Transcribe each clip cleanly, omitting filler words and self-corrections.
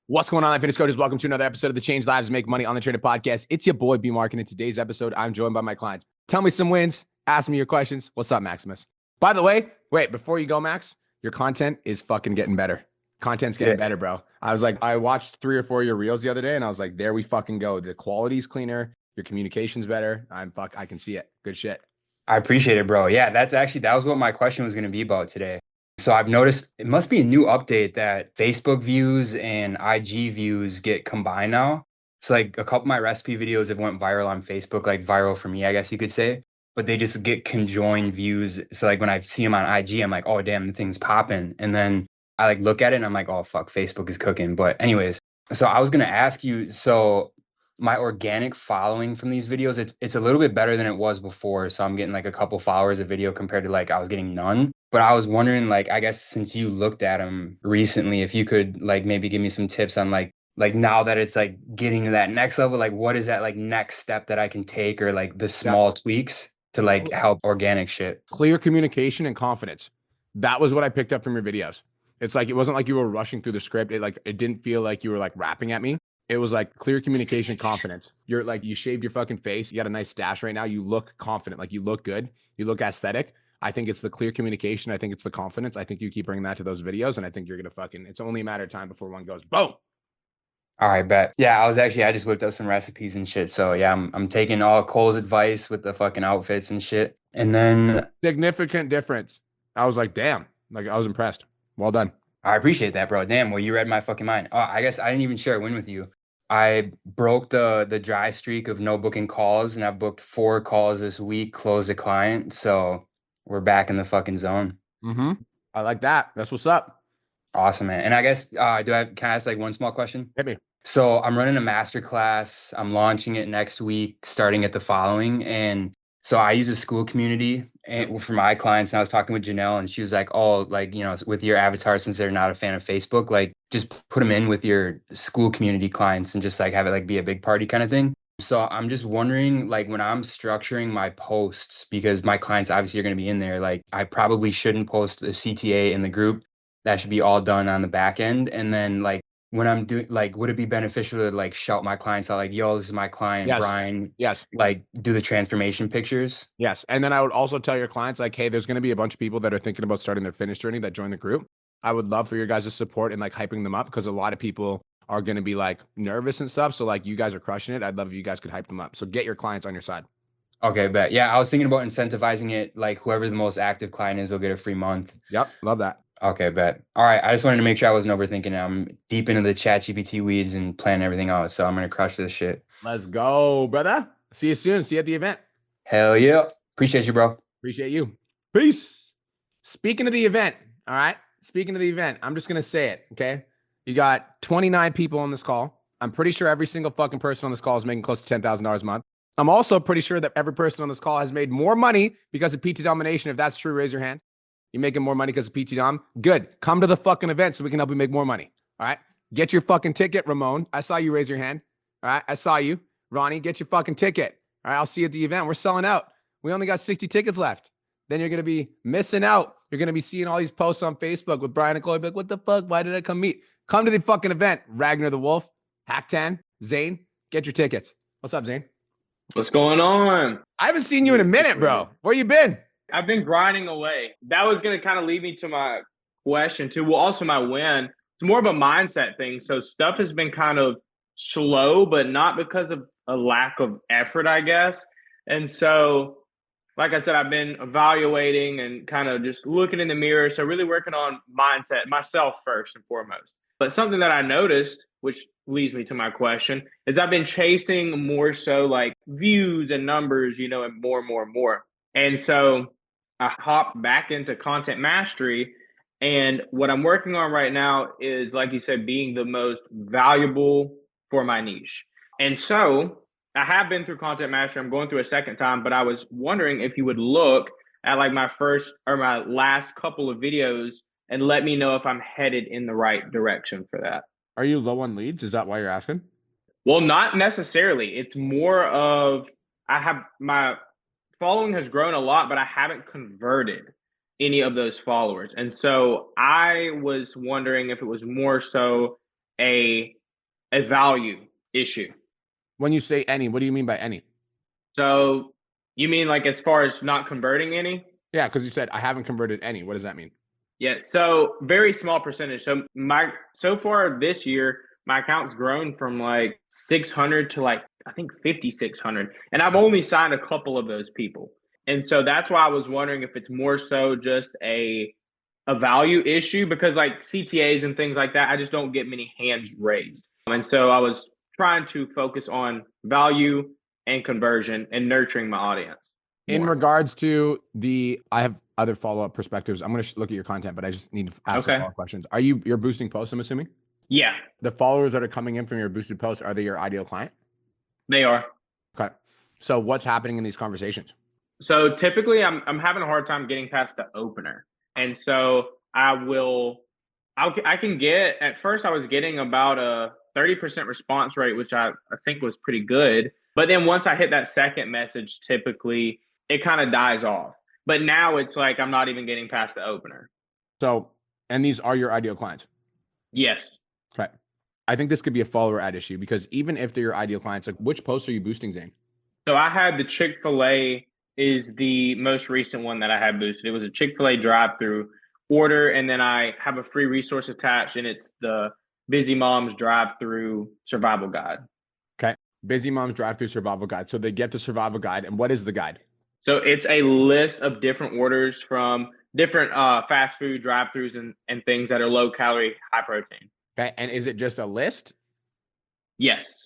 What's going on, life fitness coaches? Welcome to another episode of the Change Lives Make Money on the Trainer podcast. It's your boy B Mark, and in today's episode, I'm joined by my clients. Tell me some wins, ask me your questions. What's up, Maximus? By the way, wait, before you go, Max, your content is fucking getting better. Content's getting better, bro. I watched 3 or 4 of your reels the other day, and I was like, there we fucking go. The quality's cleaner, your communication's better. I can see it. Good shit. I appreciate it, bro. Yeah, that was what my question was going to be about today. So I've noticed it must be a new update that Facebook views and IG views get combined now. So like a couple of my recipe videos have went viral on Facebook, like viral for me, I guess you could say, but they just get conjoined views. So like when I see them on IG, I'm like, oh damn, the thing's popping. And then I like look at it and I'm like, oh fuck, Facebook is cooking. But anyways, so I was gonna ask you, so my organic following from these videos, it's a little bit better than it was before. So I'm getting like a couple followers a video compared to like I was getting none. But I was wondering, like, I guess since you looked at them recently, if you could like maybe give me some tips on like now that it's like getting to that next level, like what is that like next step that I can take, or like the Yeah. small tweaks to like help organic shit. Clear communication and confidence. That was what I picked up from your videos. It's like, it wasn't like you were rushing through the script. It didn't feel like you were like rapping at me. It was like clear communication, confidence. You're like, you shaved your fucking face. You got a nice stash right now. You look confident. Like, you look good. You look aesthetic. I think it's the clear communication. I think it's the confidence. I think you keep bringing that to those videos. And I think you're going to it's only a matter of time before one goes boom. All right, bet. Yeah, I just whipped up some recipes and shit. So yeah, I'm taking all Cole's advice with the fucking outfits and shit. And then Significant difference. I was like, damn. Like, I was impressed. Well done. I appreciate that, bro. Damn, well, you read my fucking mind. Oh, I guess I didn't even share a win with you. I broke the dry streak of no booking calls, and I booked 4 calls this week, closed a client. So we're back in the fucking zone. Mm-hmm. I like that. That's what's up. Awesome, man. And I guess can I ask like one small question? Hit me. So I'm running a master class. I'm launching it next week, starting at the following. And so I use a school community and for my clients. And I was talking with Janelle, and she was like, "Oh, like, with your avatar, since they're not a fan of Facebook, like just put them in with your school community clients and just like have it like be a big party kind of thing." So I'm just wondering, like, when I'm structuring my posts, because my clients obviously are going to be in there, like I probably shouldn't post a CTA in the group. That should be all done on the back end. And then like when I'm doing, like, would it be beneficial to like shout my clients out like, yo, this is my client, Yes. Brian, Yes. like do the transformation pictures? Yes. And then I would also tell your clients, like, hey, there's going to be a bunch of people that are thinking about starting their fitness journey that join the group. I would love for your guys' support and like hyping them up, because a lot of people are going to be like nervous and stuff. So like, you guys are crushing it. I'd love if you guys could hype them up. So get your clients on your side. Okay, bet. Yeah, I was thinking about incentivizing it. Like whoever the most active client is will get a free month. Yep. Love that. Okay, bet. All right. I just wanted to make sure I wasn't overthinking it. I'm deep into the chat GPT weeds and planning everything out. So I'm going to crush this shit. Let's go, brother. See you soon. See you at the event. Hell yeah. Appreciate you, bro. Appreciate you. Peace. Speaking of the event, all right. Speaking of the event, I'm just going to say it. Okay. You got 29 people on this call. I'm pretty sure every single fucking person on this call is making close to $10,000 a month. I'm also pretty sure that every person on this call has made more money because of PT domination. If that's true, raise your hand. You're making more money because of PT Dom? Good. Come to the fucking event so we can help you make more money. All right. Get your fucking ticket, Ramon. I saw you raise your hand. All right. I saw you. Ronnie, get your fucking ticket. All right. I'll see you at the event. We're selling out. We only got 60 tickets left. Then you're going to be missing out. You're going to be seeing all these posts on Facebook with Brian and Chloe. Like, what the fuck? Why did I come meet? Come to the fucking event. Ragnar the Wolf, Hacktan, Zane, get your tickets. What's up, Zane? What's going on? I haven't seen you in a minute, bro. Where you been? I've been grinding away. That was going to kind of lead me to my question too. Well, also my win. It's more of a mindset thing. So stuff has been kind of slow, but not because of a lack of effort, I guess. And so, like I said, I've been evaluating and kind of just looking in the mirror. So really working on mindset, myself first and foremost. But something that I noticed, which leads me to my question, is I've been chasing more so like views and numbers, and more and more and more. And so I hopped back into content mastery. And what I'm working on right now is, like you said, being the most valuable for my niche. And so I have been through content mastery. I'm going through a second time, but I was wondering if you would look at like my first or my last couple of videos and let me know if I'm headed in the right direction for that. Are you low on leads? Is that why you're asking? Well, not necessarily. It's more of my following has grown a lot, but I haven't converted any of those followers. And so I was wondering if it was more so a a value issue. When you say any, what do you mean by any? So you mean like as far as not converting any? Yeah, because you said I haven't converted any. What does that mean? Yeah, so very small percentage. So far this year, my account's grown from like 600 to like I think 5,600, and I've only signed a couple of those people. And so that's why I was wondering if it's more so just a value issue because like CTAs and things like that, I just don't get many hands raised. And so I was trying to focus on value and conversion and nurturing my audience In more. regards to I have other follow-up perspectives. I'm going to look at your content, but I just need to ask some Okay. follow-up questions. You're boosting posts, I'm assuming? Yeah, The followers that are coming in from your boosted posts, are they your ideal client? they are. Okay. So what's happening in these conversations? So typically I'm having a hard time getting past the opener. And so I can get at first I was getting about a 30% response rate, which I think was pretty good. But then once I hit that second message, typically it kind of dies off. But now it's like I'm not even getting past the opener. So, and these are your ideal clients. Yes. Okay. I think this could be a follower ad issue because even if they're your ideal clients, like which posts are you boosting, Zane? So I had the Chick-fil-A is the most recent one that I had boosted. It was a Chick-fil-A drive-through order, and then I have a free resource attached, and it's the Busy Moms drive-through survival guide. Okay. Busy Moms Drive Through Survival Guide. So they get the survival guide. And what is the guide? So it's a list of different orders from different fast food drive-throughs and things that are low calorie, high protein. Okay. And is it just a list? Yes.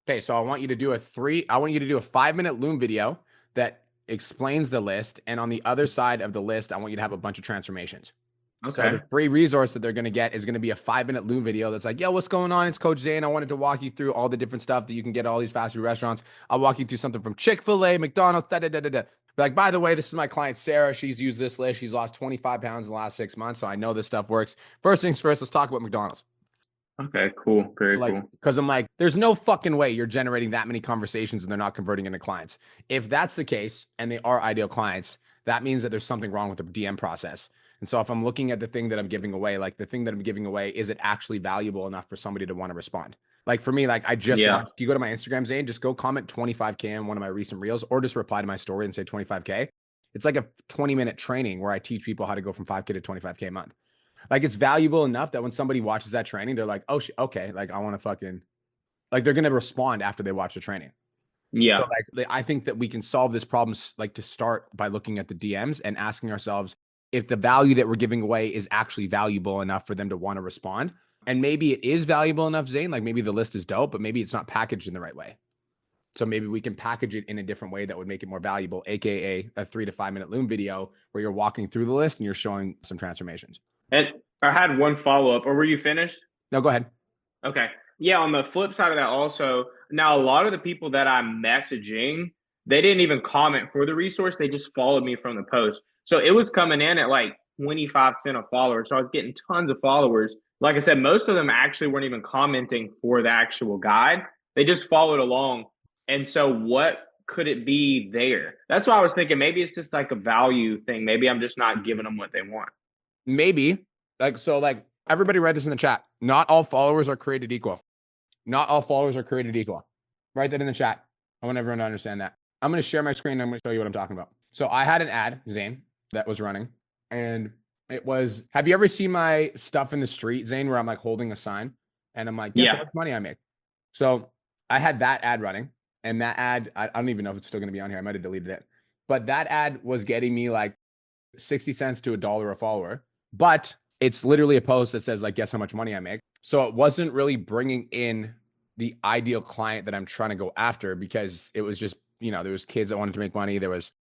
Okay. So I want you to do a 5-minute Loom video that explains the list. And on the other side of the list, I want you to have a bunch of transformations. Okay. So the free resource that they're going to get is going to be a 5-minute Loom video that's like, yo, what's going on? It's Coach Zane. I wanted to walk you through all the different stuff that you can get at all these fast food restaurants. I'll walk you through something from Chick-fil-A, McDonald's, da da da da da. But like, by the way, this is my client, Sarah. She's used this list. She's lost 25 pounds in the last 6 months. So I know this stuff works. First things first, let's talk about McDonald's. Okay, cool. Very cool. Because I'm like, there's no fucking way you're generating that many conversations and they're not converting into clients. If that's the case and they are ideal clients, that means that there's something wrong with the DM process. And so if I'm looking at the thing that I'm giving away, like the thing that I'm giving away, is it actually valuable enough for somebody to want to respond? Like for me, like I just want, if you go to my Instagram, Zane, just go comment 25K on one of my recent reels or just reply to my story and say 25K. It's like a 20-minute training where I teach people how to go from 5K to 25K a month. Like it's valuable enough that when somebody watches that training, they're like, oh, okay, like I want to fucking, like they're going to respond after they watch the training. Yeah. So like, I think that we can solve this problem like to start by looking at the DMs and asking ourselves if the value that we're giving away is actually valuable enough for them to want to respond. And maybe it is valuable enough, Zane, like maybe the list is dope, but maybe it's not packaged in the right way. So maybe we can package it in a different way that would make it more valuable, AKA a 3 to 5 minute Loom video where you're walking through the list and you're showing some transformations. And I had one follow-up, or were you finished? No, go ahead. Okay. Yeah, on the flip side of that also, now a lot of the people that I'm messaging, they didn't even comment for the resource. They just followed me from the post. So it was coming in at like 25 cents a follower. So I was getting tons of followers. Like I said, most of them actually weren't even commenting for the actual guide. They just followed along. And so what could it be there? That's why I was thinking maybe it's just like a value thing. Maybe I'm just not giving them what they want. Maybe. Like everybody write this in the chat. Not all followers are created equal. Not all followers are created equal. Write that in the chat. I want everyone to understand that. I'm going to share my screen and I'm going to show you what I'm talking about. So I had an ad, Zane, that was running. And it was, have you ever seen my stuff in the street, Zane, where I'm like holding a sign and I'm like, guess how much money I make? So I had that ad running. And that ad, I don't even know if it's still going to be on here. I might have deleted it. But that ad was getting me like 60 cents to $1 a follower. But it's literally a post that says like, guess how much money I make. So it wasn't really bringing in the ideal client that I'm trying to go after because it was just, there was kids that wanted to make money. There was,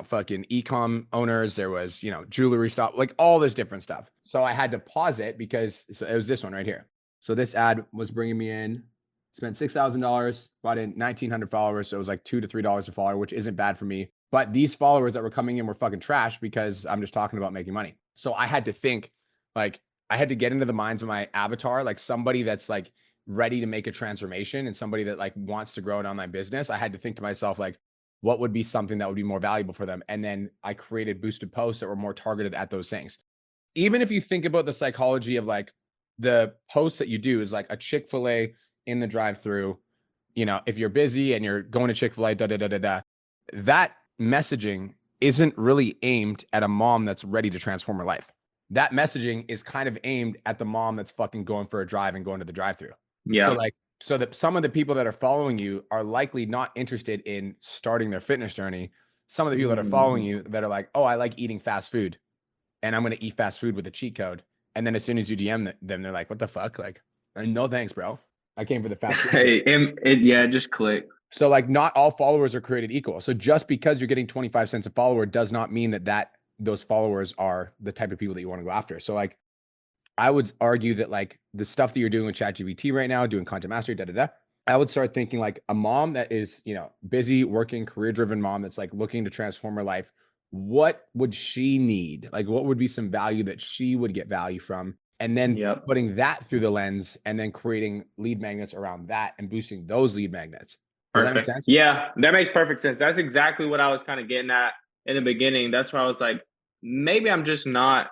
fucking e-com owners. There was, jewelry stuff, like all this different stuff. So I had to pause it because it was this one right here. So this ad was bringing me in, spent $6,000, brought in 1,900 followers. So it was like $2 to $3 a follower, which isn't bad for me. But these followers that were coming in were fucking trash because I'm just talking about making money. So I had to think, like, I had to get into the minds of my avatar, like somebody that's like ready to make a transformation and somebody that like wants to grow an online business. I had to think to myself, like, what would be something that would be more valuable for them? And then I created boosted posts that were more targeted at those things. Even if you think about the psychology of like the posts that you do is like a Chick-fil-A in the drive-through, you know, if you're busy and you're going to Chick-fil-A, that messaging isn't really aimed at a mom that's ready to transform her life. That messaging is kind of aimed at the mom that's fucking going for a drive and going to the drive-through. Yeah. So like, so that some of the people that are following you are likely not interested in starting their fitness journey. Some of the people that are following you that are like, oh, I like eating fast food and I'm going to eat fast food with a cheat code. And then as soon as you DM them, they're like, what the fuck? Like, no thanks, bro. I came for the fast food. Hey, it just clicked. So like not all followers are created equal. So just because you're getting 25 cents a follower does not mean that those followers are the type of people that you want to go after. So like I would argue that like the stuff that you're doing with ChatGPT right now, doing content mastery, I would start thinking like a mom that is, you know, busy working, career-driven mom that's like looking to transform her life. What would she need? Like what would be some value that she would get value from? And then putting that through the lens and then creating lead magnets around that and boosting those lead magnets. Does that make sense? Yeah, that makes perfect sense. That's exactly what I was kind of getting at in the beginning. That's why I was like, maybe I'm just not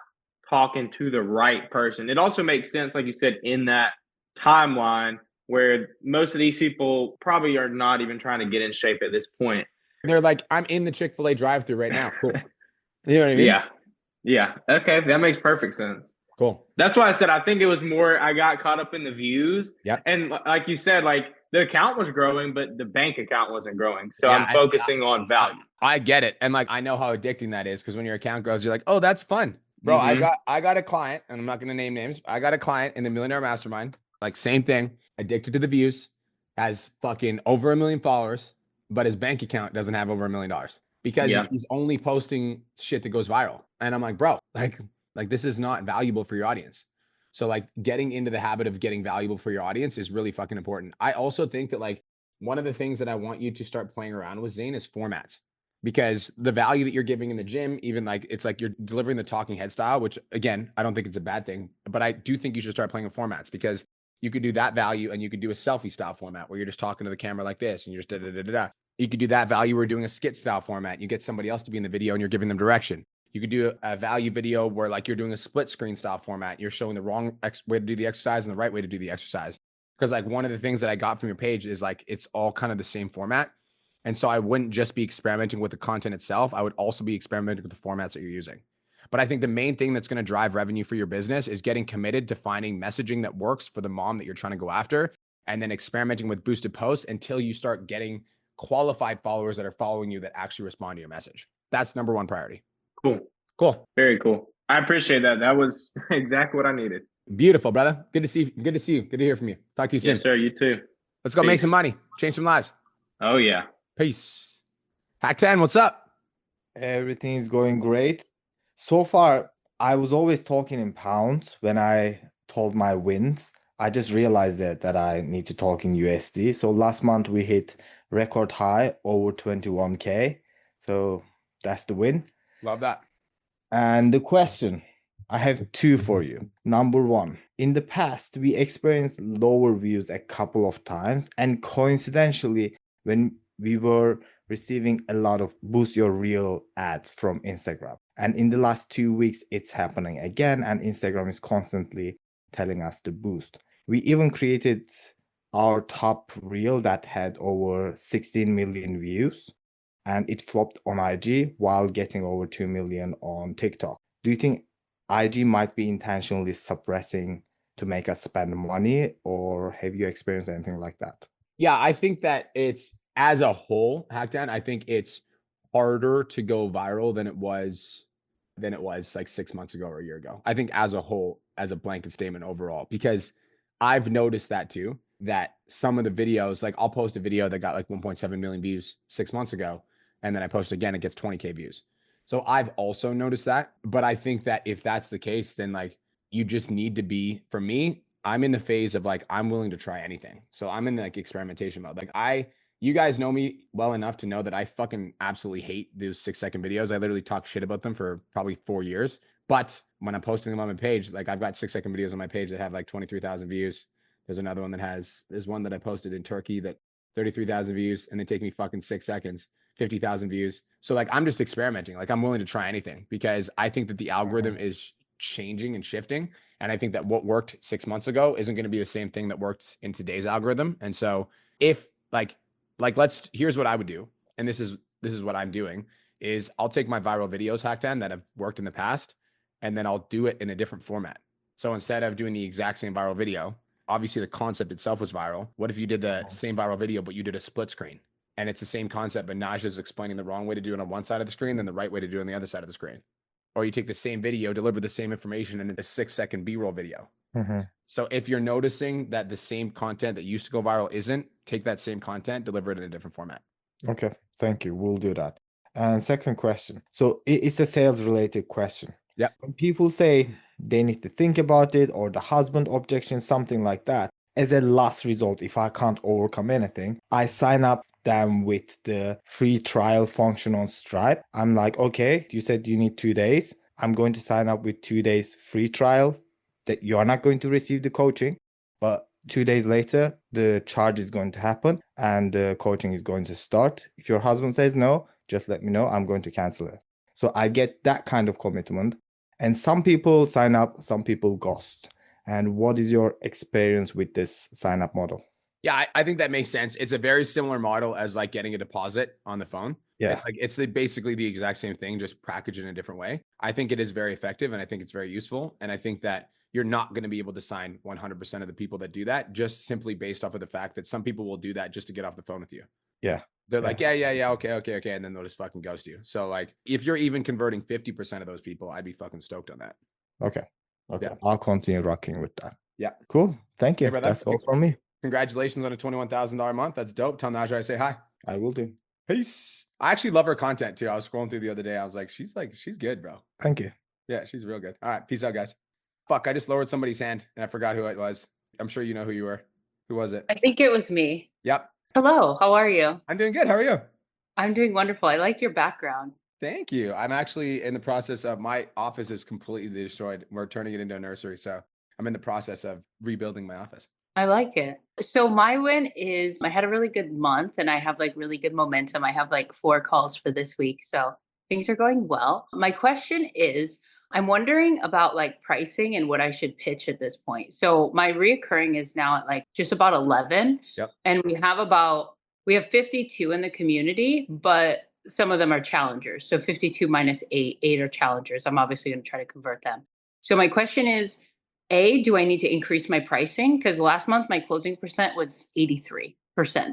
talking to the right person. It also makes sense, like you said, in that timeline where most of these people probably are not even trying to get in shape at this point. They're like, I'm in the Chick-fil-A drive-thru right now. Cool. You know what I mean? Yeah. Yeah. Okay. That makes perfect sense. Cool. That's why I said I think it was more I got caught up in the views. Yeah. And like you said, like the account was growing, but the bank account wasn't growing. So I'm focusing on value. I get it. And like I know how addicting that is because when your account grows, you're like, oh, that's fun. Bro, I got a client, and I'm not gonna name names. I got a client in the Millionaire Mastermind, like same thing, addicted to the views, has fucking over 1 million followers, but his bank account doesn't have over $1 million because he's only posting shit that goes viral. And I'm like, bro, like this is not valuable for your audience. So like getting into the habit of getting valuable for your audience is really fucking important. I also think that like one of the things that I want you to start playing around with, Zane, is formats. Because the value that you're giving in the gym, even like it's like you're delivering the talking head style, which again, I don't think it's a bad thing, but I do think you should start playing with formats because you could do that value and you could do a selfie style format where you're just talking to the camera like this and you're just da da da da da. You could do that value where you're doing a skit style format. You get somebody else to be in the video and you're giving them direction. You could do a value video where like you're doing a split screen style format. You're showing the wrong way to do the exercise and the right way to do the exercise. Because like one of the things that I got from your page is like it's all kind of the same format. And so I wouldn't just be experimenting with the content itself. I would also be experimenting with the formats that you're using. But I think the main thing that's going to drive revenue for your business is getting committed to finding messaging that works for the mom that you're trying to go after, and then experimenting with boosted posts until you start getting qualified followers that are following you that actually respond to your message. That's number one priority. Cool. Very cool. I appreciate that. That was exactly what I needed. Beautiful, brother. Good to see you. Good to see you. Good to hear from you. Talk to you soon. Yes, sir. You too. Let's go make some money. Change some lives. Oh, yeah. Peace. Hack 10, what's up? Everything is going great. So far, I was always talking in pounds when I told my wins. I just realized that I need to talk in USD. So last month we hit record high over 21K. So that's the win. Love that. And the question, I have two for you. Number one, in the past, we experienced lower views a couple of times. And coincidentally, when we were receiving a lot of boost your reel ads from Instagram. And in the last 2 weeks, it's happening again. And Instagram is constantly telling us to boost. We even created our top reel that had over 16 million views. And it flopped on IG while getting over 2 million on TikTok. Do you think IG might be intentionally suppressing to make us spend money, or have you experienced anything like that? Yeah, I think that it's as a whole, Hackdown, I think it's harder to go viral than it was like 6 months ago or a year ago. I think as a whole, as a blanket statement overall, because I've noticed that too, that some of the videos, like I'll post a video that got like 1.7 million views 6 months ago, and then I post again, it gets 20K views. So I've also noticed that, but I think that if that's the case, then like you just need to be, for me, I'm in the phase of like, I'm willing to try anything. So I'm in like experimentation mode. Like you guys know me well enough to know that I fucking absolutely hate those 6-second videos. I literally talk shit about them for probably 4 years. But when I'm posting them on my page, like I've got 6-second videos on my page that have like 23,000 views. There's another one there's one that I posted in Turkey that 33,000 views, and they take me fucking 6 seconds, 50,000 views. So like, I'm just experimenting. Like I'm willing to try anything because I think that the algorithm is changing and shifting. And I think that what worked 6 months ago isn't going to be the same thing that worked in today's algorithm. And so if here's what I would do. And this is what I'm doing is I'll take my viral videos hack 10 that have worked in the past, and then I'll do it in a different format. So instead of doing the exact same viral video, obviously the concept itself was viral. What if you did the same viral video, but you did a split screen? And it's the same concept, but Naja's explaining the wrong way to do it on one side of the screen, then the right way to do it on the other side of the screen. Or you take the same video, deliver the same information in a 6-second B-roll video. So if you're noticing that the same content that used to go viral isn't, take that same content, deliver it in a different format. Okay, thank you. We'll do that. And second question. So it's a sales related question. Yeah. When people say they need to think about it, or the husband objection, something like that, as a last result, if I can't overcome anything, I sign up them with the free trial function on Stripe. I'm like, okay, you said you need 2 days. I'm going to sign up with 2 days free trial that you're not going to receive the coaching, but 2 days later, the charge is going to happen and the coaching is going to start. If your husband says no, just let me know. I'm going to cancel it. So I get that kind of commitment. And some people sign up, some people ghost. And what is your experience with this sign up model? Yeah, I think that makes sense. It's a very similar model as like getting a deposit on the phone. Yeah. It's basically the exact same thing, just packaged in a different way. I think it is very effective and I think it's very useful. And I think that you're not going to be able to sign 100% of the people that do that, just simply based off of the fact that some people will do that just to get off the phone with you. Yeah. They're like, yeah, okay. And then they'll just fucking ghost you. So like, if you're even converting 50% of those people, I'd be fucking stoked on that. Okay. Yeah. I'll continue rocking with that. Yeah. Cool. Thank you. Hey, brother. That's all from me. Congratulations on a $21,000 month. That's dope. Tell Naja I say hi. I will do. Peace. I actually love her content too. I was scrolling through the other day. I was like, she's good, bro. Thank you. Yeah, she's real good. All right. Peace out, guys. Fuck, I just lowered somebody's hand and I forgot who it was. I'm sure you know who you were. Who was it? I think it was me. Yep. Hello, how are you? I'm doing good. How are you? I'm doing wonderful. I like your background. Thank you. I'm actually in the process of, my office is completely destroyed. We're turning it into a nursery. So I'm in the process of rebuilding my office. I like it. So my win is I had a really good month and I have like really good momentum. I have like 4 calls for this week. So things are going well. My question is, I'm wondering about like pricing and what I should pitch at this point. So my reoccurring is now at like just about 11. Yep. And we have 52 in the community, but some of them are challengers. So 52 minus 8 are challengers. I'm obviously going to try to convert them. So my question is, do I need to increase my pricing? Because last month my closing percent was 83%.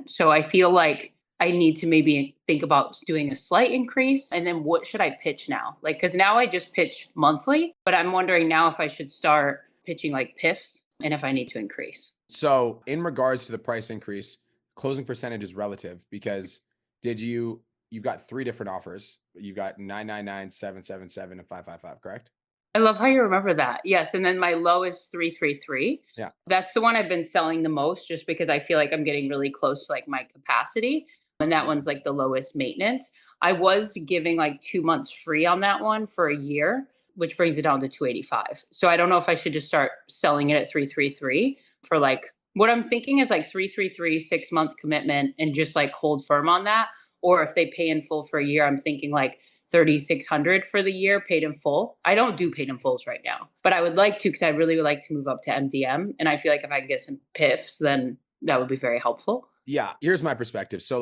So I feel like I need to maybe think about doing a slight increase. And then what should I pitch now? Like, because now I just pitch monthly, but I'm wondering now if I should start pitching like PIFs and if I need to increase. So in regards to the price increase, closing percentage is relative because you've got 3 different offers. You've got 999, 777, and 555, correct? I love how you remember that. Yes. And then my low is 333. Yeah. That's the one I've been selling the most just because I feel like I'm getting really close to like my capacity. And that one's like the lowest maintenance. I was giving like 2 months free on that one for a year, which brings it down to 285. So I don't know if I should just start selling it at 333 for like, what I'm thinking is like 333, 6-month commitment and just like hold firm on that. Or if they pay in full for a year, I'm thinking like 3,600 for the year paid in full. I don't do paid in fulls right now, but I would like to because I really would like to move up to MDM. And I feel like if I can get some PIFs, then that would be very helpful. Yeah. Here's my perspective. So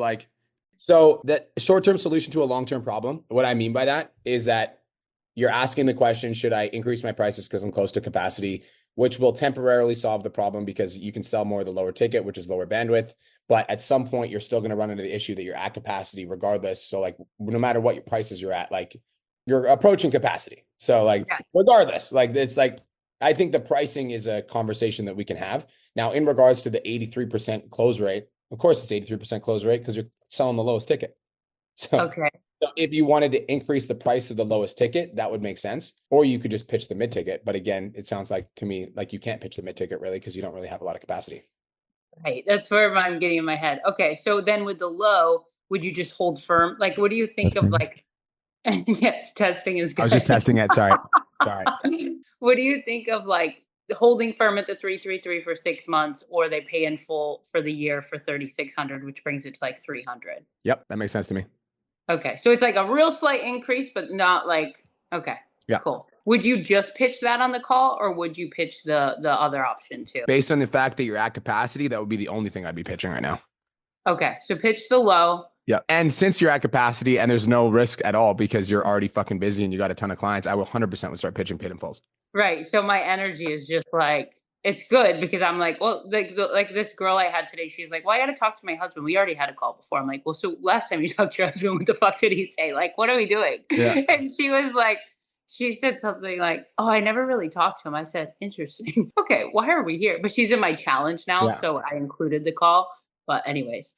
that short-term solution to a long-term problem, what I mean by that is that you're asking the question, should I increase my prices because I'm close to capacity, which will temporarily solve the problem because you can sell more of the lower ticket, which is lower bandwidth. But at some point, you're still going to run into the issue that you're at capacity regardless. So like, no matter what your prices you're at, like you're approaching capacity. So like, regardless, like it's like, I think the pricing is a conversation that we can have. Now, in regards to the 83% close rate, of course it's 83% close rate because you're selling the lowest ticket. So if you wanted to increase the price of the lowest ticket, that would make sense. Or you could just pitch the mid ticket. But again, it sounds like to me, like you can't pitch the mid ticket really because you don't really have a lot of capacity. Right. That's where I'm getting in my head. Okay. So then with the low, would you just hold firm? Like, what do you think of like, yes, testing is good. I was just testing it. Sorry. What do you think of like holding firm at the 333 for 6 months, or they pay in full for the year for 3,600, which brings it to like 300? Yep. That makes sense to me. Okay. So it's like a real slight increase, but not like, okay. Yeah. Cool. Would you just pitch that on the call, or would you pitch the other option too? Based on the fact that you're at capacity, that would be the only thing I'd be pitching right now. Okay, so pitch the low. Yeah. And since you're at capacity and there's no risk at all because you're already fucking busy and you got a ton of clients, I will 100% would start pitching paid in fulls. Right. So my energy is just like, it's good because I'm like, well, like this girl I had today, she's like, well, I got to talk to my husband. We already had a call before. I'm like, well, so last time you talked to your husband, what the fuck did he say? Like, what are we doing? Yeah. And she was like, she said something like, oh, I never really talked to him. I said, interesting. Okay, why are we here? But she's in my challenge now. Yeah. So I included the call. But anyways,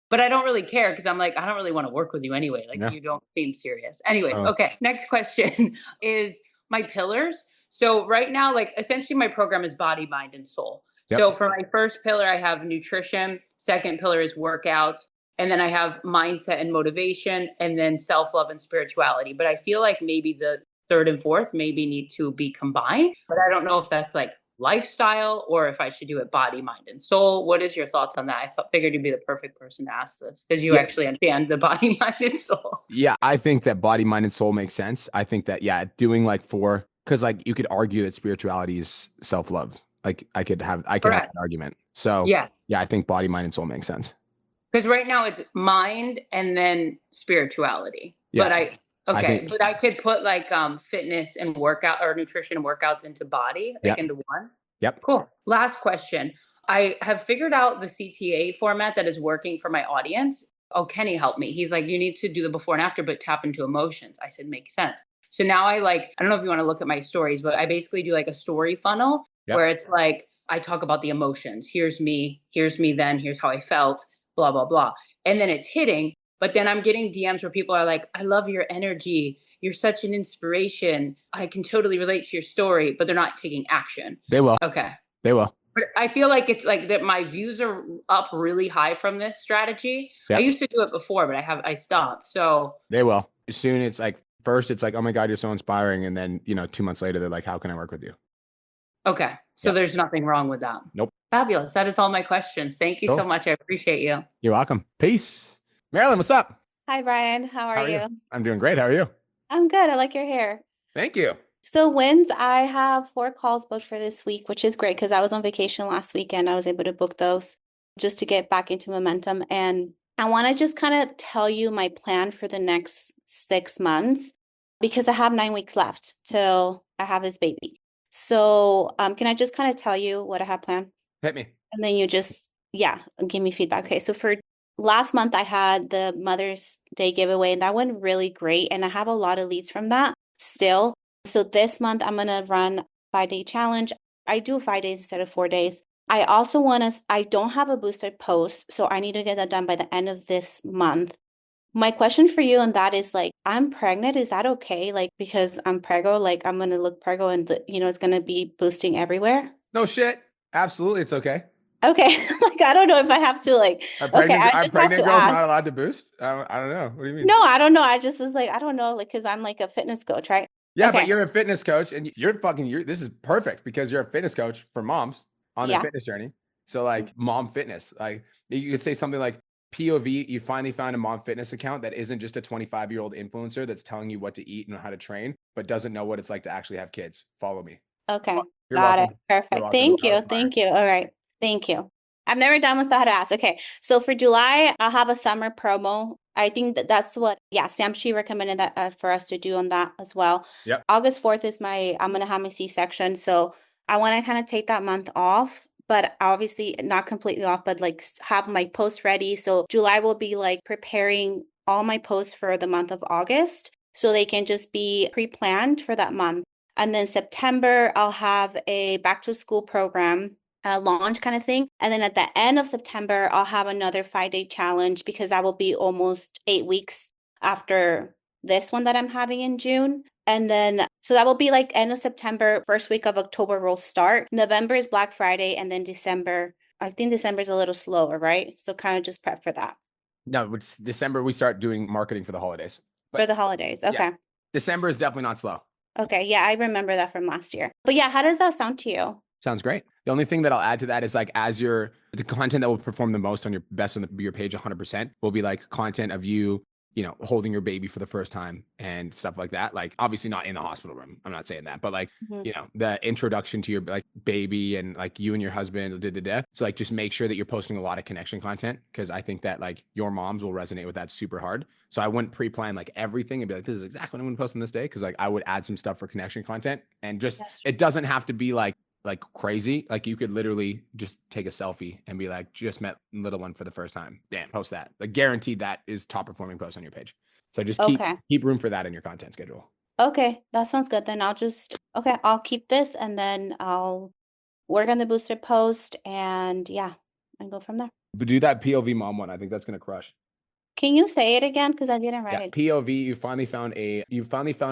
but I don't really care because I'm like, I don't really want to work with you anyway. Like, Yeah. you don't seem serious. Anyways, Oh. okay. Next question is my pillars. So right now, like essentially my program is body, mind, and soul. Yep. So for my first pillar, I have nutrition. Second pillar is workouts. And then I have mindset and motivation, and then self-love and spirituality. But I feel like maybe the third and fourth maybe need to be combined. But I don't know if that's like lifestyle or if I should do it body, mind, and soul. What is your thoughts on that? I figured you'd be the perfect person to ask this because you actually understand the body, mind, and soul. Yeah. I think that body, mind, and soul makes sense. I think that, yeah, doing like because like you could argue that spirituality is self-love. Like I could have that argument. So Yeah. I think body, mind, and soul makes sense. Because right now it's mind and then spirituality. Yeah. But I could put like fitness and workout or nutrition and workouts into body, like into one. Yep. Cool. Last question. I have figured out the CTA format that is working for my audience. Oh, Kenny helped me. He's like, you need to do the before and after, but tap into emotions. I said, makes sense. So now I don't know if you want to look at my stories, but I basically do like a story funnel where it's like, I talk about the emotions. Here's me then, here's how I felt, blah, blah, blah. And then it's hitting. But then I'm getting DMs where people are like, I love your energy. You're such an inspiration. I can totally relate to your story, but they're not taking action. They will. Okay. They will. But I feel like it's like that my views are up really high from this strategy. Yep. I used to do it before, but I stopped. So they will. Soon it's like, first it's like, oh my God, you're so inspiring. And then, 2 months later, they're like, how can I work with you? Okay. So there's nothing wrong with that. Nope. Fabulous. That is all my questions. Thank you so much. I appreciate you. You're welcome. Peace. Marilyn, what's up? Hi, Brian. How are you? I'm doing great. How are you? I'm good. I like your hair. Thank you. So wins, I have 4 calls booked for this week, which is great because I was on vacation last weekend. I was able to book those just to get back into momentum. And I want to just kind of tell you my plan for the next 6 months because I have 9 weeks left till I have this baby. So can I just kind of tell you what I have planned? Hit me. And then you just, give me feedback. Okay, so for last month, I had the Mother's Day giveaway, and that went really great. And I have a lot of leads from that still. So this month, I'm going to run a 5-day challenge. I do 5 days instead of 4 days. I also I don't have a boosted post, so I need to get that done by the end of this month. My question for you on that is like, I'm pregnant. Is that okay? Like, because I'm preggo, like I'm going to look preggo and, it's going to be boosting everywhere. No shit. Absolutely. It's okay. Okay. Like, I don't know if I have to Are pregnant girls ask. not allowed to boost? I don't know. What do you mean? No, I don't know. I just was like, I don't know, like, because I'm like a fitness coach, right? Yeah, Okay. but you're a fitness coach and this is perfect because you're a fitness coach for moms on their fitness journey. So like mom fitness, like you could say something like POV, you finally found a mom fitness account that isn't just a 25-year-old influencer that's telling you what to eat and how to train, but doesn't know what it's like to actually have kids. Follow me. Okay. You're Got welcome. it. Perfect. welcome. Thank That you. was fire. Thank you. All right. Thank you. I've never done one, so I had to ask. Okay. So for July, I'll have a summer promo. I think that's what, Sam, she recommended that for us to do on that as well. Yep. August 4th is I'm going to have my C-section. So I want to kind of take that month off, but obviously not completely off, but like have my posts ready. So July will be like preparing all my posts for the month of August so they can just be pre-planned for that month. And then September, I'll have a back to school program, a launch kind of thing. And then at the end of September, I'll have another 5-day challenge because that will be almost 8 weeks after this one that I'm having in June. And then, so that will be like end of September, first week of October will start. November is Black Friday. And then December, I think December is a little slower, right? So kind of just prep for that. No, it's December. We start doing marketing for the holidays. For the holidays. Okay. Yeah. December is definitely not slow. Okay. Yeah, I remember that from last year. But yeah, how does that sound to you? Sounds great. The only thing that I'll add to that is like the content that will perform the most on your page 100% will be like content of you you know, holding your baby for the first time and stuff like that. Like obviously not in the hospital room. I'm not saying that, but like, Mhm. you know, the introduction to your like baby and like you and your husband. So like just make sure that you're posting a lot of connection content, because I think that like your moms will resonate with that super hard. So I wouldn't pre-plan like everything and be like, this is exactly what I'm gonna post on this day. Cause like I would add some stuff for connection content, and just Yes. it doesn't have to be like crazy. Like you could literally just take a selfie and be like, just met little one for the first time. Damn, post that. Like guaranteed that is top performing post on your page. So just Okay. keep room for that in your content schedule. Okay, that sounds good. Then I'll keep this and then I'll work on the boosted post and yeah, and go from there. But do that POV mom one. I think that's gonna crush. Can you say it again? Because I didn't Yeah, write it. POV, you finally found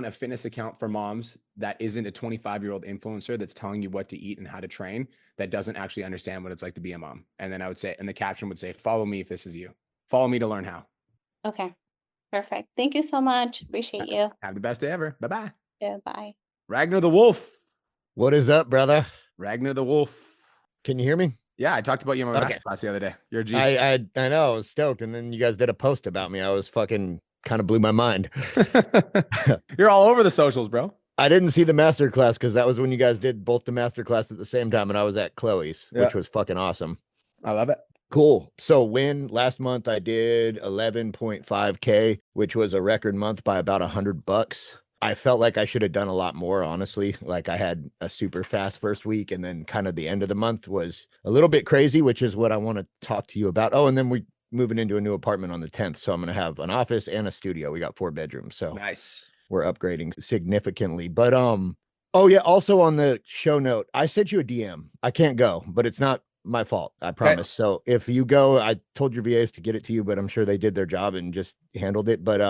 a fitness account for moms that isn't a 25-year-old influencer that's telling you what to eat and how to train, that doesn't actually understand what it's like to be a mom. And then I would say, and the caption would say, follow me if this is you. Follow me to learn how. Okay, perfect. Thank you so much. Appreciate you. Have the best day ever. Bye-bye. Yeah, bye. Ragnar the Wolf. What is up, brother? Ragnar the Wolf. Can you hear me? Yeah, I talked about you in my Okay. master class the other day. You're a G. I know, I was stoked, and then you guys did a post about me. I was fucking kind of blew my mind. You're all over the socials, bro. I didn't see the master class because that was when you guys did both the master class at the same time, and I was at Chloe's, which was fucking awesome. I love it. Cool. So last month I did 11.5K, which was a record month by about $100. I felt like I should have done a lot more, honestly. Like I had a super fast first week, and then kind of the end of the month was a little bit crazy, which is what I want to talk to you about. Oh, and then we're moving into a new apartment on the 10th. So I'm going to have an office and a studio. We got 4 bedrooms. So Nice. we're upgrading significantly. But oh yeah, also on the show note, I sent you a DM. I can't go, but it's not my fault. I promise. So if you go, I told your VAs to get it to you, but I'm sure they did their job and just handled it. But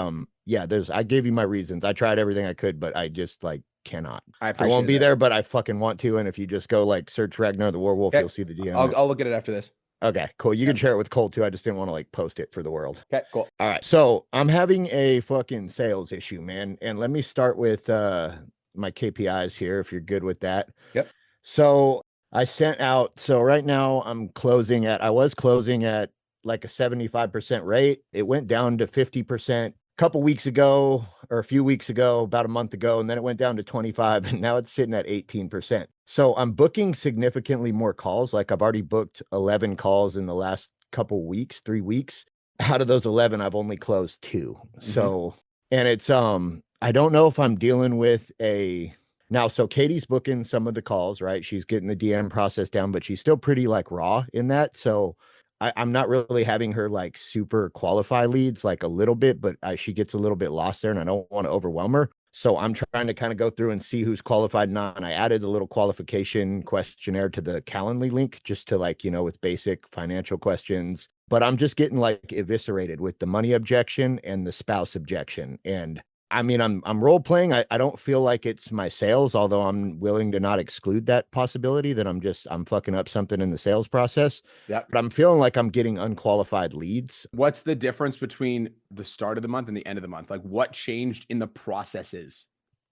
yeah, I gave you my reasons. I tried everything I could, but I just like cannot. I won't be there, but I fucking want to. And if you just go like search Ragnar the Werewolf, you'll see the DM. I'll look at it after this. Okay, cool. You can share it with Cole too. I just didn't want to like post it for the world. Okay, cool. All right. So I'm having a fucking sales issue, man. And let me start with my KPIs here, if you're good with that. Yep. So I sent out, so right now I was closing at like a 75% rate. It went down to 50% a couple weeks ago, or a few weeks ago, about a month ago, and then it went down to 25, and now it's sitting at 18%. So I'm booking significantly more calls. Like I've already booked 11 calls in the last couple weeks, 3 weeks. Out of those 11, I've only closed 2. So, and it's, I don't know if I'm dealing with so Katie's booking some of the calls, right? She's getting the DM process down, but she's still pretty like raw in that. So I'm not really having her like super qualify leads, like a little bit, but she gets a little bit lost there, and I don't want to overwhelm her. So I'm trying to kind of go through and see who's qualified and not. And I added a little qualification questionnaire to the Calendly link just to like, with basic financial questions. But I'm just getting like eviscerated with the money objection and the spouse objection. And I mean, I'm role playing. I don't feel like it's my sales, although I'm willing to not exclude that possibility that I'm fucking up something in the sales process. Yeah. But I'm feeling like I'm getting unqualified leads. What's the difference between the start of the month and the end of the month? Like what changed in the processes?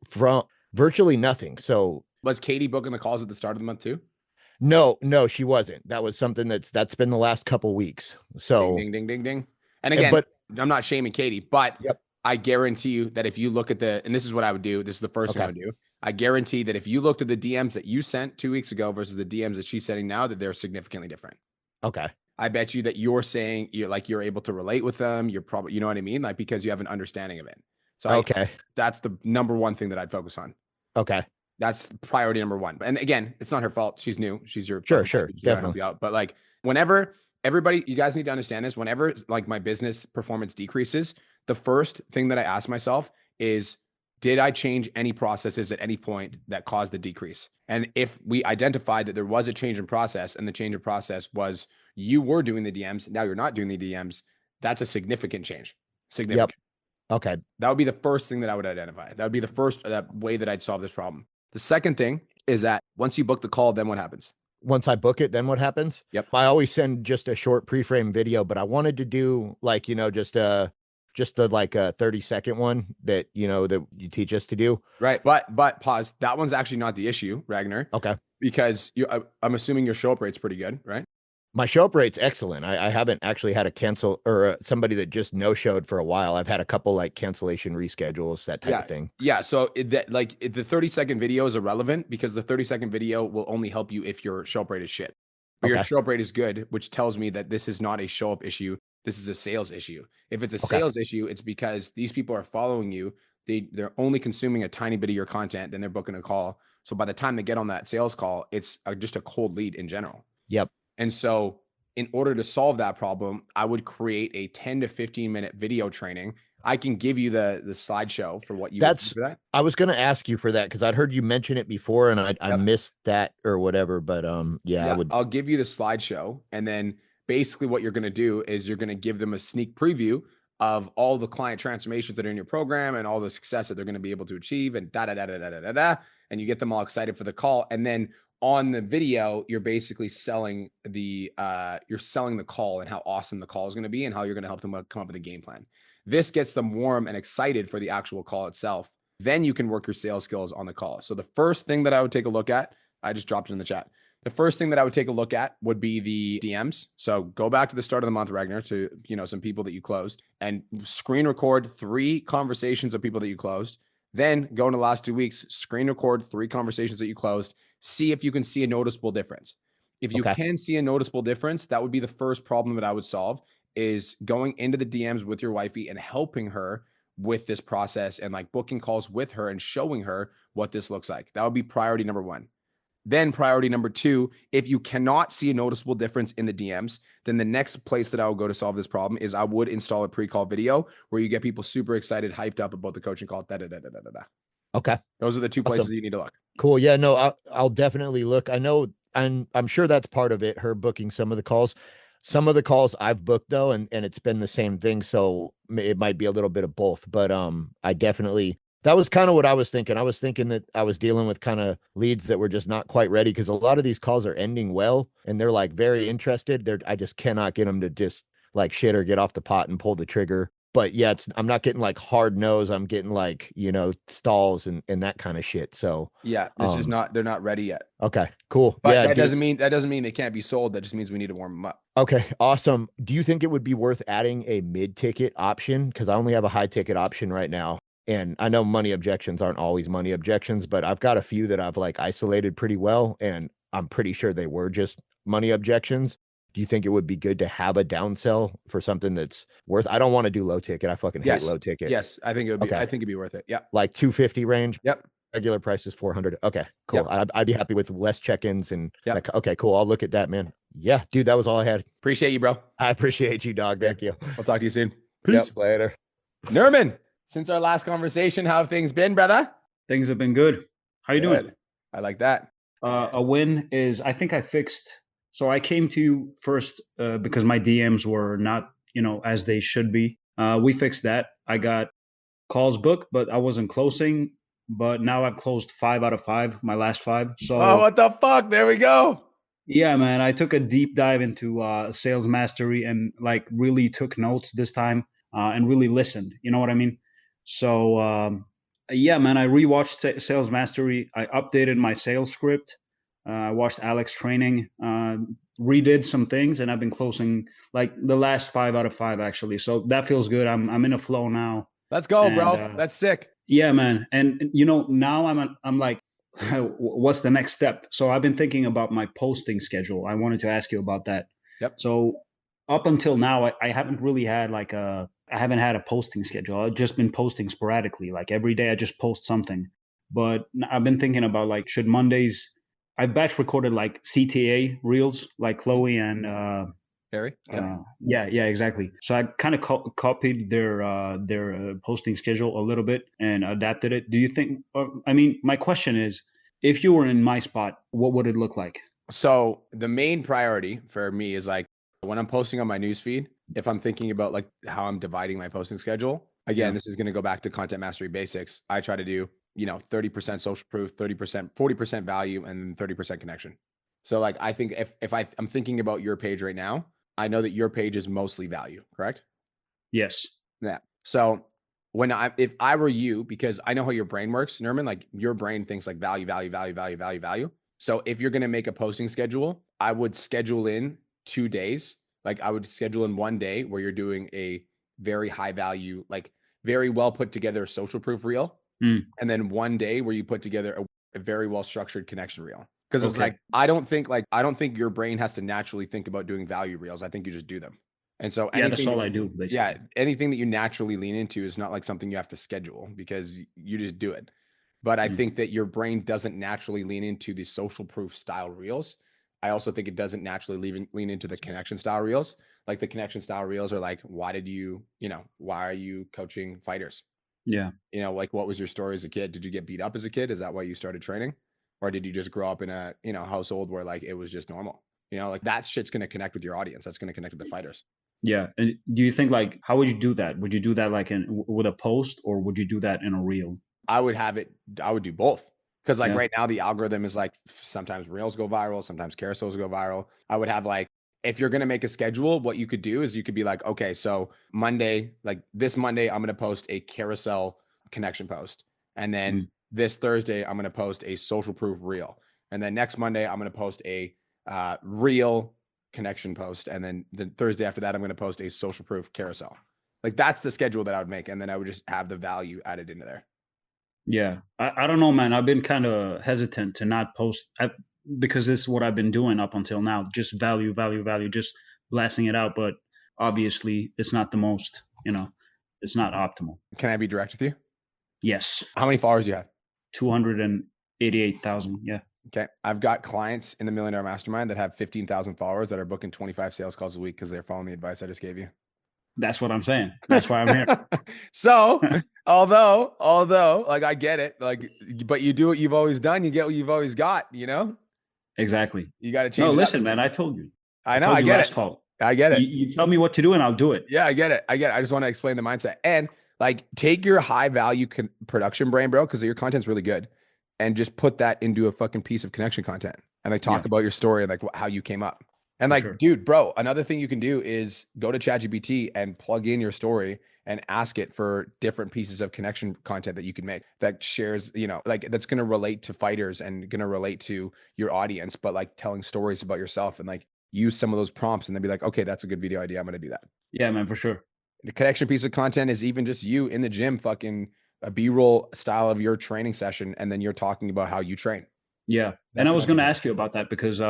From virtually nothing. So was Katie booking the calls at the start of the month too? No, she wasn't. That was something that's been the last couple weeks. So ding, ding, ding, ding, ding. And again, but I'm not shaming Katie, but I guarantee you that if you look at and this is what I would do. This is the first thing I would do. I guarantee that if you looked at the DMs that you sent 2 weeks ago versus the DMs that she's sending now, that they're significantly different. Okay. I bet you that you're saying you're able to relate with them. You're probably, you know what I mean? Like, because you have an understanding of it. So that's the number one thing that I'd focus on. Okay. That's priority number 1. And again, it's not her fault. She's new. She's your sure, definitely. But like whenever everybody, you guys need to understand this. Whenever like my business performance decreases, the first thing that I ask myself is, did I change any processes at any point that caused the decrease? And if we identified that there was a change in process, and the change in process was you were doing the DMs, now you're not doing the DMs, that's a significant change. Significant. Yep. Okay. That would be the first thing that I would identify. That would be the first way that I'd solve this problem. The second thing is that once you book the call, then what happens? Once I book it, then what happens? Yep. I always send just a short pre-frame video, but I wanted to do like, just the like a 30-second one that, that you teach us to do. Right. But pause. That one's actually not the issue, Ragnar. Okay. Because I'm assuming your show up rate's pretty good, right? My show up rate's excellent. I haven't actually had a cancel or somebody that just no showed for a while. I've had a couple like cancellation reschedules, that type of thing. Yeah. So the 30-second video is irrelevant because the 30-second video will only help you if your show up rate is shit. But your Okay. show up rate is good, which tells me that this is not a show up issue. This is a sales issue. If it's a Okay. sales issue, it's because these people are following you. They're only consuming a tiny bit of your content, then they're booking a call. So by the time they get on that sales call, it's just a cold lead in general. Yep. And so in order to solve that problem, I would create a 10 to 15 minute video training. I can give you the slideshow for what you would do for that. I was going to ask you for that because I'd heard you mention it before and I Yep. missed that or whatever. But I would. I'll give you the slideshow. And then basically what you're going to do is you're going to give them a sneak preview of all the client transformations that are in your program and all the success that they're going to be able to achieve and and you get them all excited for the call. And then on the video, you're basically selling the call and how awesome the call is going to be and how you're going to help them come up with a game plan. This gets them warm and excited for the actual call itself. Then you can work your sales skills on the call. So the first thing that I would take a look at, I just dropped it in the chat. The first thing that I would take a look at would be the DMs. So go back to the start of the month, Ragnar, to some people that you closed and screen record 3 conversations of people that you closed. Then go into the last 2 weeks, screen record 3 conversations that you closed. See if you can see a noticeable difference. If you can see a noticeable difference, that would be the first problem that I would solve, is going into the DMs with your wifey and helping her with this process and like booking calls with her and showing her what this looks like. That would be priority number 1. Then priority number 2, if you cannot see a noticeable difference in the DMs, then the next place that I would go to solve this problem is I would install a pre-call video where you get people super excited, hyped up about the coaching call. Okay. Those are the 2 places you need to look. Cool. Yeah, no, I'll definitely look. I know, and I'm sure that's part of it, her booking some of the calls. Some of the calls I've booked though, and it's been the same thing. So it might be a little bit of both, but I definitely, that was kind of what I was thinking. I was thinking that I was dealing with kind of leads that were just not quite ready because a lot of these calls are ending well and they're like very interested. I just cannot get them to just like shit or get off the pot and pull the trigger. But yeah, I'm not getting like hard nose. I'm getting like, stalls and that kind of shit. So yeah, it's just they're not ready yet. Okay, cool. But that doesn't mean they can't be sold. That just means we need to warm them up. Okay, awesome. Do you think it would be worth adding a mid-ticket option? Because I only have a high-ticket option right now. And I know money objections aren't always money objections, but I've got a few that I've like isolated pretty well. And I'm pretty sure they were just money objections. Do you think it would be good to have a downsell for something that's worth? I don't want to do low ticket. I fucking hate low ticket. Yes, I think it would be. Okay. I think it'd be worth it. Yeah, like 250 range. Yep. Regular price is 400. Okay, cool. Yep. I'd be happy with less check-ins and like. Okay, cool. I'll look at that, man. Yeah, dude, that was all I had. Appreciate you, bro. I appreciate you, dog. Thank you. I'll talk to you soon. Peace. Yep. Later. Nerman, since our last conversation, how have things been, brother? Things have been good. How you doing? I like that. A win is, I think I fixed. So I came to you first because my DMs were not, as they should be. We fixed that. I got calls booked, but I wasn't closing. But now I've closed 5 out of 5, my last 5. So what the fuck? There we go. Yeah, man. I took a deep dive into sales mastery and like really took notes this time and really listened. You know what I mean? So yeah, man. I rewatched Sales Mastery. I updated my sales script. I watched Alex training, redid some things, and I've been closing like the last 5 out of 5 actually. So that feels good. I'm in a flow now. Let's go, bro. That's sick. Yeah, man. And now I'm like, what's the next step? So I've been thinking about my posting schedule. I wanted to ask you about that. Yep. So up until now, I haven't really had I haven't had a posting schedule. I've just been posting sporadically. Like every day I just post something. But I've been thinking about like, should Mondays, I batch recorded like CTA reels, like Chloe and Harry. Yeah, exactly. So I kind of copied their posting schedule a little bit and adapted it. Do you think? My question is, if you were in my spot, what would it look like? So the main priority for me is like when I'm posting on my newsfeed, if I'm thinking about like how I'm dividing my posting schedule. Again, this is going to go back to content mastery basics. I try to do 30% social proof, 30%, 40% value, and then 30% connection. So like, I think if I'm thinking about your page right now, I know that your page is mostly value, correct? Yes. Yeah. So if I were you, because I know how your brain works, Nerman, like your brain thinks like value. So if you're going to make a posting schedule, I would schedule in 2 days. Like I would schedule in one day where you're doing a very high value, like very well put together social proof reel. Mm. And then one day where you put together a very well structured connection reel. Because it's Okay. like, I don't think your brain has to naturally think about doing value reels. I think you just do them. And so Yeah, that's anything, all I do, basically. yeah, anything that you naturally lean into is not like something you have to schedule because you just do it. But I Mm. think that your brain doesn't naturally lean into the social proof style reels. I also think it doesn't naturally lean into the connection style reels. Like the connection style reels are like, why are you coaching fighters? Yeah. Like what was your story as a kid? Did you get beat up as a kid? Is that why you started training? Or did you just grow up in a, household where like it was just normal? Like that shit's going to connect with your audience. That's going to connect with the fighters. Yeah. And do you think, like, how would you do that? Would you do that like with a post, or would you do that in a reel? I would do both. Because like Yeah. right now the algorithm is like sometimes reels go viral, sometimes carousels go viral. I would have like, if you're going to make a schedule, what you could do is you could be like, okay, so Monday, like this Monday, I'm going to post a carousel connection post. And then Mm. this Thursday, I'm going to post a social proof reel. And then next Monday, I'm going to post a reel connection post. And then the Thursday after that, I'm going to post a social proof carousel. Like that's the schedule that I would make. And then I would just have the value added into there. Yeah. I don't know, man. I've been kind of hesitant to not post because this is what I've been doing up until now. Just value, just blasting it out. But obviously, it's not the most, it's not optimal. Can I be direct with you? Yes. How many followers do you have? 288,000. Yeah. Okay. I've got clients in the $1 Million Mastermind that have 15,000 followers that are booking 25 sales calls a week because they're following the advice I just gave you. That's what I'm saying. That's why I'm here. So, although, like I get it, like, but you do what you've always done, you get what you've always got, Exactly. You got to change. No, it listen, up. man. I told you. I know. told I you get last it. Call. I get it. You tell me what to do and I'll do it. Yeah, I get it. I just want to explain the mindset and like take your high value production brain, bro, because your content's really good, and just put that into a fucking piece of connection content and like talk about your story and like how you came up. And like, sure. dude, bro, another thing you can do is go to ChatGPT and plug in your story and ask it for different pieces of connection content that you can make that shares, like that's going to relate to fighters and going to relate to your audience, but like telling stories about yourself and like use some of those prompts and then be like, okay, that's a good video idea. I'm going to do that. Yeah, man, for sure. The connection piece of content is even just you in the gym, fucking a B-roll style of your training session. And then you're talking about how you train. Yeah. And I was going to ask you about that because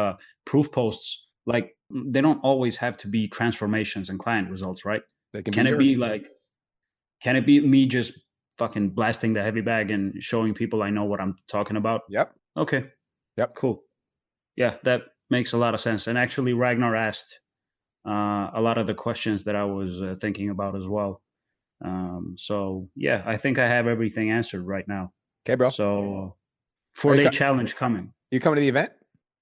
proof posts, like they don't always have to be transformations and client results, right? Can it be me just fucking blasting the heavy bag and showing people I know what I'm talking about? Yep. Okay. Yep. Cool. Yeah, that makes a lot of sense. And actually, Ragnar asked a lot of the questions that I was thinking about as well. So yeah, I think I have everything answered right now. Okay, bro. So 4-day challenge coming. You coming to the event?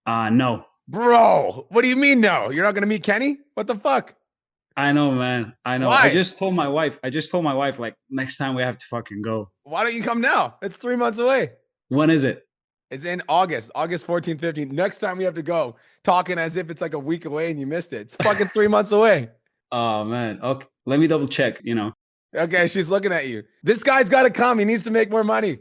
No. Bro, what do you mean no? You're not going to meet Kenny? What the fuck? I know, man. I know. Why? I just told my wife, like, next time we have to fucking go. Why don't you come now? It's 3 months away. When is it? It's in August 14th, 15th. Next time we have to go, talking as if it's like a week away and you missed it. It's fucking 3 months away. Oh, man. Okay. Let me double check, Okay, she's looking at you. This guy's got to come. He needs to make more money.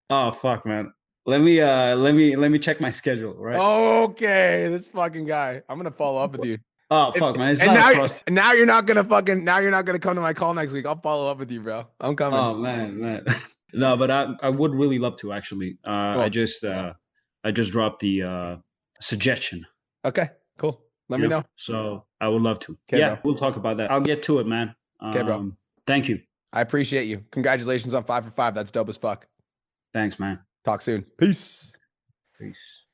Oh, fuck, man. Let me check my schedule, right? Okay, this fucking guy. I'm going to follow up with you. Oh, fuck, man. It's and not a trust. now you're not going to come to my call next week. I'll follow up with you, bro. I'm coming. Oh, man. No, but I would really love to, actually. Cool. I just dropped the suggestion. Okay, cool. Let me know. So I would love to. Okay, yeah, bro. We'll talk about that. I'll get to it, man. Okay, bro. Thank you. I appreciate you. Congratulations on 5 for 5. That's dope as fuck. Thanks, man. Talk soon. Peace. Peace.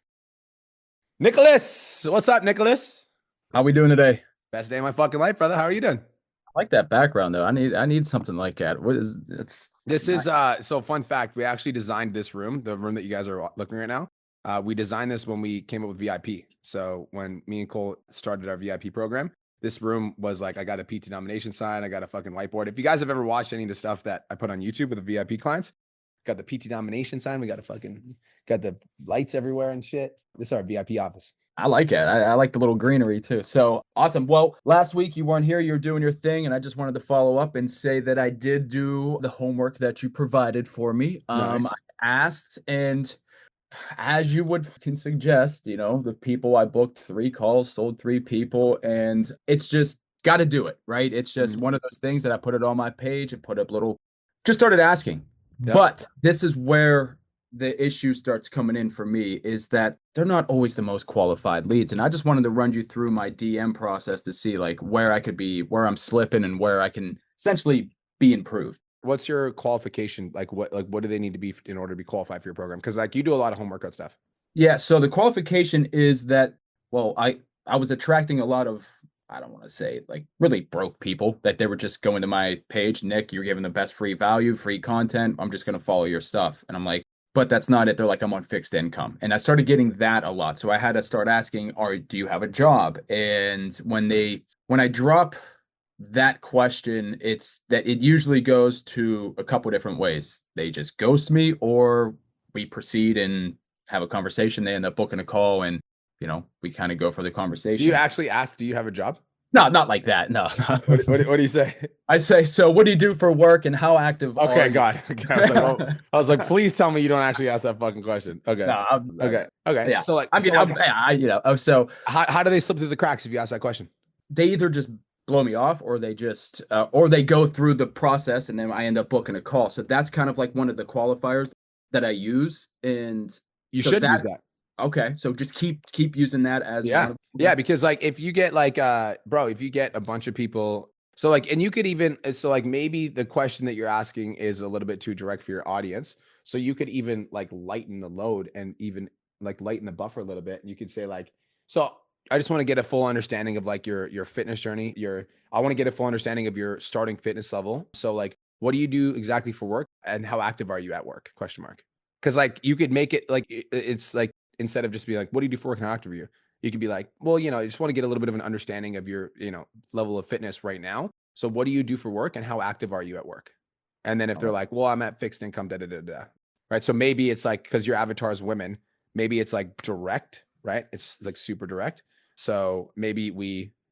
Nicholas, what's up, Nicholas? How we doing today? Best day of my fucking life, brother. How are you doing? I like that background though. I need something like that. What is it's This is so fun fact. We actually designed this room, the room that you guys are looking right now. We designed this when we came up with VIP. So when me and Cole started our VIP program, this room was like, I got a PT nomination sign, I got a fucking whiteboard. If you guys have ever watched any of the stuff that I put on YouTube with the VIP clients, got the PT nomination sign, we got the lights everywhere and shit. This is our VIP office. I like it. I like the little greenery too. So awesome. Well, last week you weren't here, you were doing your thing, and I just wanted to follow up and say that I did do the homework that you provided for me. Nice. I asked, and As you can suggest, the people I booked 3 calls, sold 3 people, and it's just got to do it, right? It's just one of those things that I put it on my page and put up just started asking. Yep. But this is where the issue starts coming in for me is that they're not always the most qualified leads. And I just wanted to run you through my DM process to see like where where I'm slipping and where I can essentially be improved. What's your qualification? What do they need to be in order to be qualified for your program? Because like you do a lot of home workout stuff. Yeah, so the qualification is that, well, I was attracting a lot of, I don't want to say like really broke people that they were just going to my page, Nick, you're giving the best free value, free content. I'm just going to follow your stuff. And I'm like, but that's not it. They're like, I'm on fixed income. And I started getting that a lot. So I had to start asking, do you have a job? And when I drop that question, it's that it usually goes to a couple different ways. They just ghost me, or we proceed and have a conversation. They end up booking a call, and we kind of go for the conversation. Do you actually ask, do you have a job? No, not like that. No. What do you say? I say, so what do you do for work and how active are Okay, you? God. Okay, I was like, please tell me you don't actually ask that fucking question. Okay. No, Okay. Yeah. So like, so how do they slip through the cracks if you ask that question? they either just blow me off, or they just or they go through the process and then I end up booking a call. So that's kind of like one of the qualifiers that I use. And You so should use that. Okay, so just keep using that as yeah, because like if you get like if you get a bunch of people, so like, and you could even, so like maybe the question that you're asking is a little bit too direct for your audience, so you could even like lighten the load and even like lighten the buffer a little bit, and you could say like, so I just want to get a full understanding of like your fitness journey, I want to get a full understanding of your starting fitness level. So like, what do you do exactly for work, and how active are you at work, question mark. Because like you could make it like it's like, instead of just being like, what do you do for work and how active are you? You could be like, well, I just want to get a little bit of an understanding of your, level of fitness right now. So what do you do for work and how active are you at work? And then if they're like, well, I'm at fixed income, da, da, da, da. Right. So maybe it's like, because your avatar is women, maybe it's like direct, right? It's like super direct. So maybe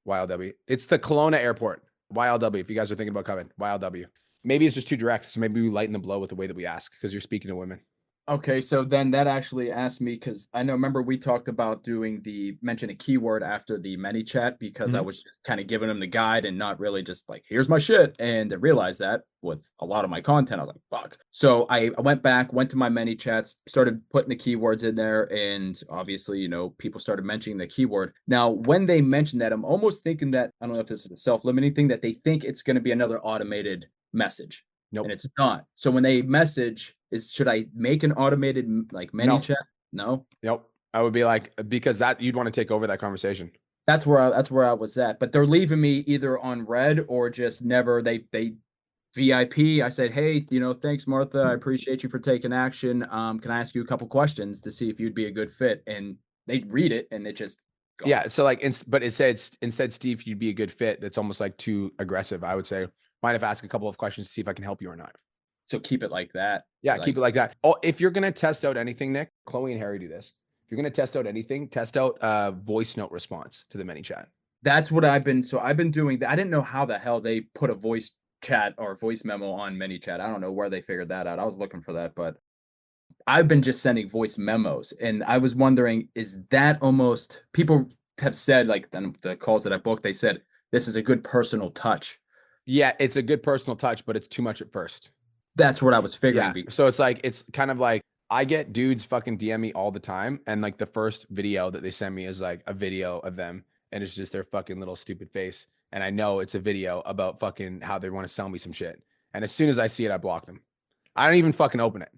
YLW, it's the Kelowna airport, YLW. If you guys are thinking about coming, YLW, maybe it's just too direct. So maybe we lighten the blow with the way that we ask, because you're speaking to women. Okay, so then that actually asked me, because remember we talked about mention a keyword after the ManyChat, because I was just kind of giving them the guide and not really just like, here's my shit. And I realized that with a lot of my content, I was like, fuck. So I went back, went to my ManyChats, started putting the keywords in there. And obviously, people started mentioning the keyword. Now, when they mention that, I'm almost thinking that, I don't know if this is a self-limiting thing, that they think it's going to be another automated message. Nope. And it's not. So when they message, should I make an automated like ManyChat? No. Nope. I would be like, because that you'd want to take over that conversation. That's where I was at. But they're leaving me either on red or just never. They VIP. I said, hey, thanks, Martha. I appreciate you for taking action. Can I ask you a couple questions to see if you'd be a good fit? And they read it and it just gone. Yeah. So like, but it said instead, Steve, you'd be a good fit. That's almost like too aggressive. I would say, mind if I ask a couple of questions to see if I can help you or not. So keep it like that. Yeah, keep it like that. Oh, if you're gonna test out anything, Nick, Chloe and Harry do this. If you're gonna test out anything, test out voice note response to the ManyChat. That's what I've been doing that. I didn't know how the hell they put a voice chat or voice memo on ManyChat. I don't know where they figured that out. I was looking for that, but I've been just sending voice memos, and I was wondering, is that almost, people have said, like the calls that I booked, they said this is a good personal touch. Yeah, it's a good personal touch, but it's too much at first. That's what I was figuring. Yeah. So it's kind of like, I get dudes fucking DM me all the time, and like the first video that they send me is like a video of them, and it's just their fucking little stupid face, and I know it's a video about fucking how they want to sell me some shit. And as soon as I see it, I block them. I don't even fucking open it.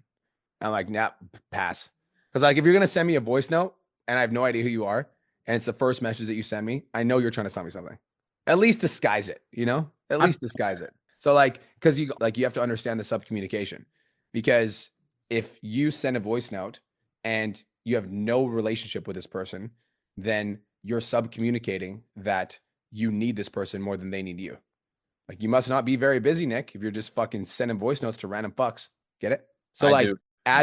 I'm like, nah, pass. Because like, if you're gonna send me a voice note and I have no idea who you are, and it's the first message that you send me, I know you're trying to sell me something. At least disguise it, At least disguise it. So like, because you have to understand the sub communication, because if you send a voice note and you have no relationship with this person, then you're sub communicating that you need this person more than they need you. Like, you must not be very busy, Nick, if you're just fucking sending voice notes to random fucks. Get it? So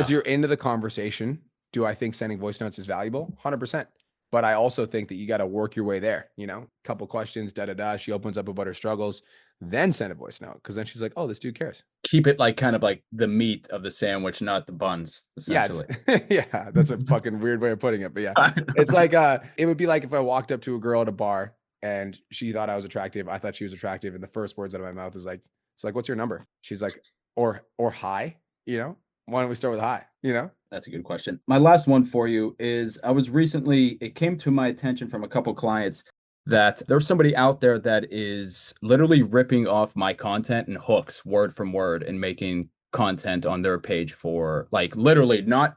you're into the conversation, do I think sending voice notes is valuable? 100%. But I also think that you got to work your way there, you know, couple questions, She opens up about her struggles, then send a voice note. Cause then she's like, oh, this dude cares. Keep it like kind of like the meat of the sandwich, not the buns, Yeah. essentially. Yeah. That's a fucking weird way of putting it. But yeah, it's like, it would be like if I walked up to a girl at a bar and she thought I was attractive. I thought she was attractive. And the first words out of my mouth is like, it's like, what's your number? She's like, or hi, you know, why don't we start with hi, you know? That's a good question. My last one for you is it came to my attention from a couple clients that there's somebody out there that is literally ripping off my content and hooks word from word and making content on their page for like literally not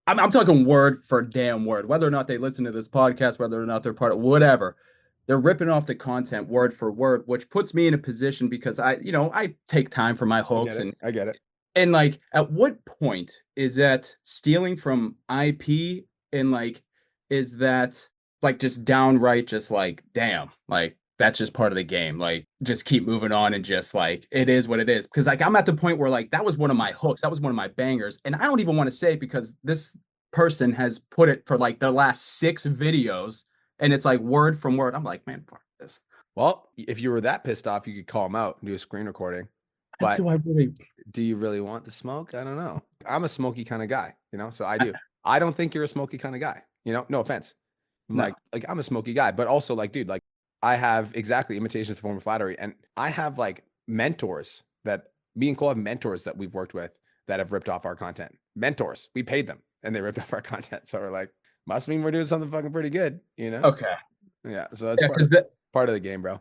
I'm talking word for damn word, whether or not they listen to this podcast, whether or not they're part of whatever. They're ripping off the content word for word, which puts me in a position because I take time for my hooks I get it. and like, at what point is that stealing from IP? And like, is that like just downright just like, damn, like that's just part of the game. Like, just keep moving on and just like, it is what it is. Because like, I'm at the point where like, that was one of my hooks. That was one of my bangers. And I don't even want to say it because this person has put it for like the last 6 videos and it's like word from word. I'm like, man, fuck this. Well, if you were that pissed off, you could call him out and do a screen recording. But do you really want the smoke? I don't know. I'm a smoky kind of guy, you know, so I do. I don't think you're a smoky kind of guy, you know, no offense. No. Like I'm a smoky guy, but also like, dude, like I have exactly imitation is a form of flattery. And I have like mentors that me and Cole have mentors that we've worked with that have ripped off our content. Mentors, we paid them and they ripped off our content. So we're like, must mean we're doing something fucking pretty good, you know? Okay. Yeah. So that's part of the game, bro.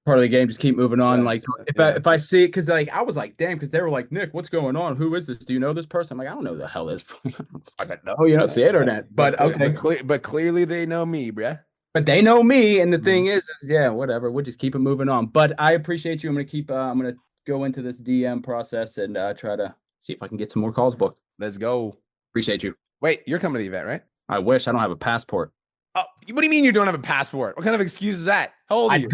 Part of the game, just keep moving on. Yeah, like yeah. if I see it, because like I was like, damn, because they were like, Nick, what's going on? Who is this? Do you know this person? I'm like, I don't know who the hell this. I don't know, you know, it's the internet. But okay, but clearly they know me, bruh. but they know me, and the thing is, yeah, whatever. We'll just keep it moving on. But I appreciate you. I'm gonna keep. I'm gonna go into this DM process and try to see if I can get some more calls booked. Let's go. Appreciate you. Wait, you're coming to the event, right? I wish. I don't have a passport. Oh, what do you mean you don't have a passport? What kind of excuse is that? How old are you?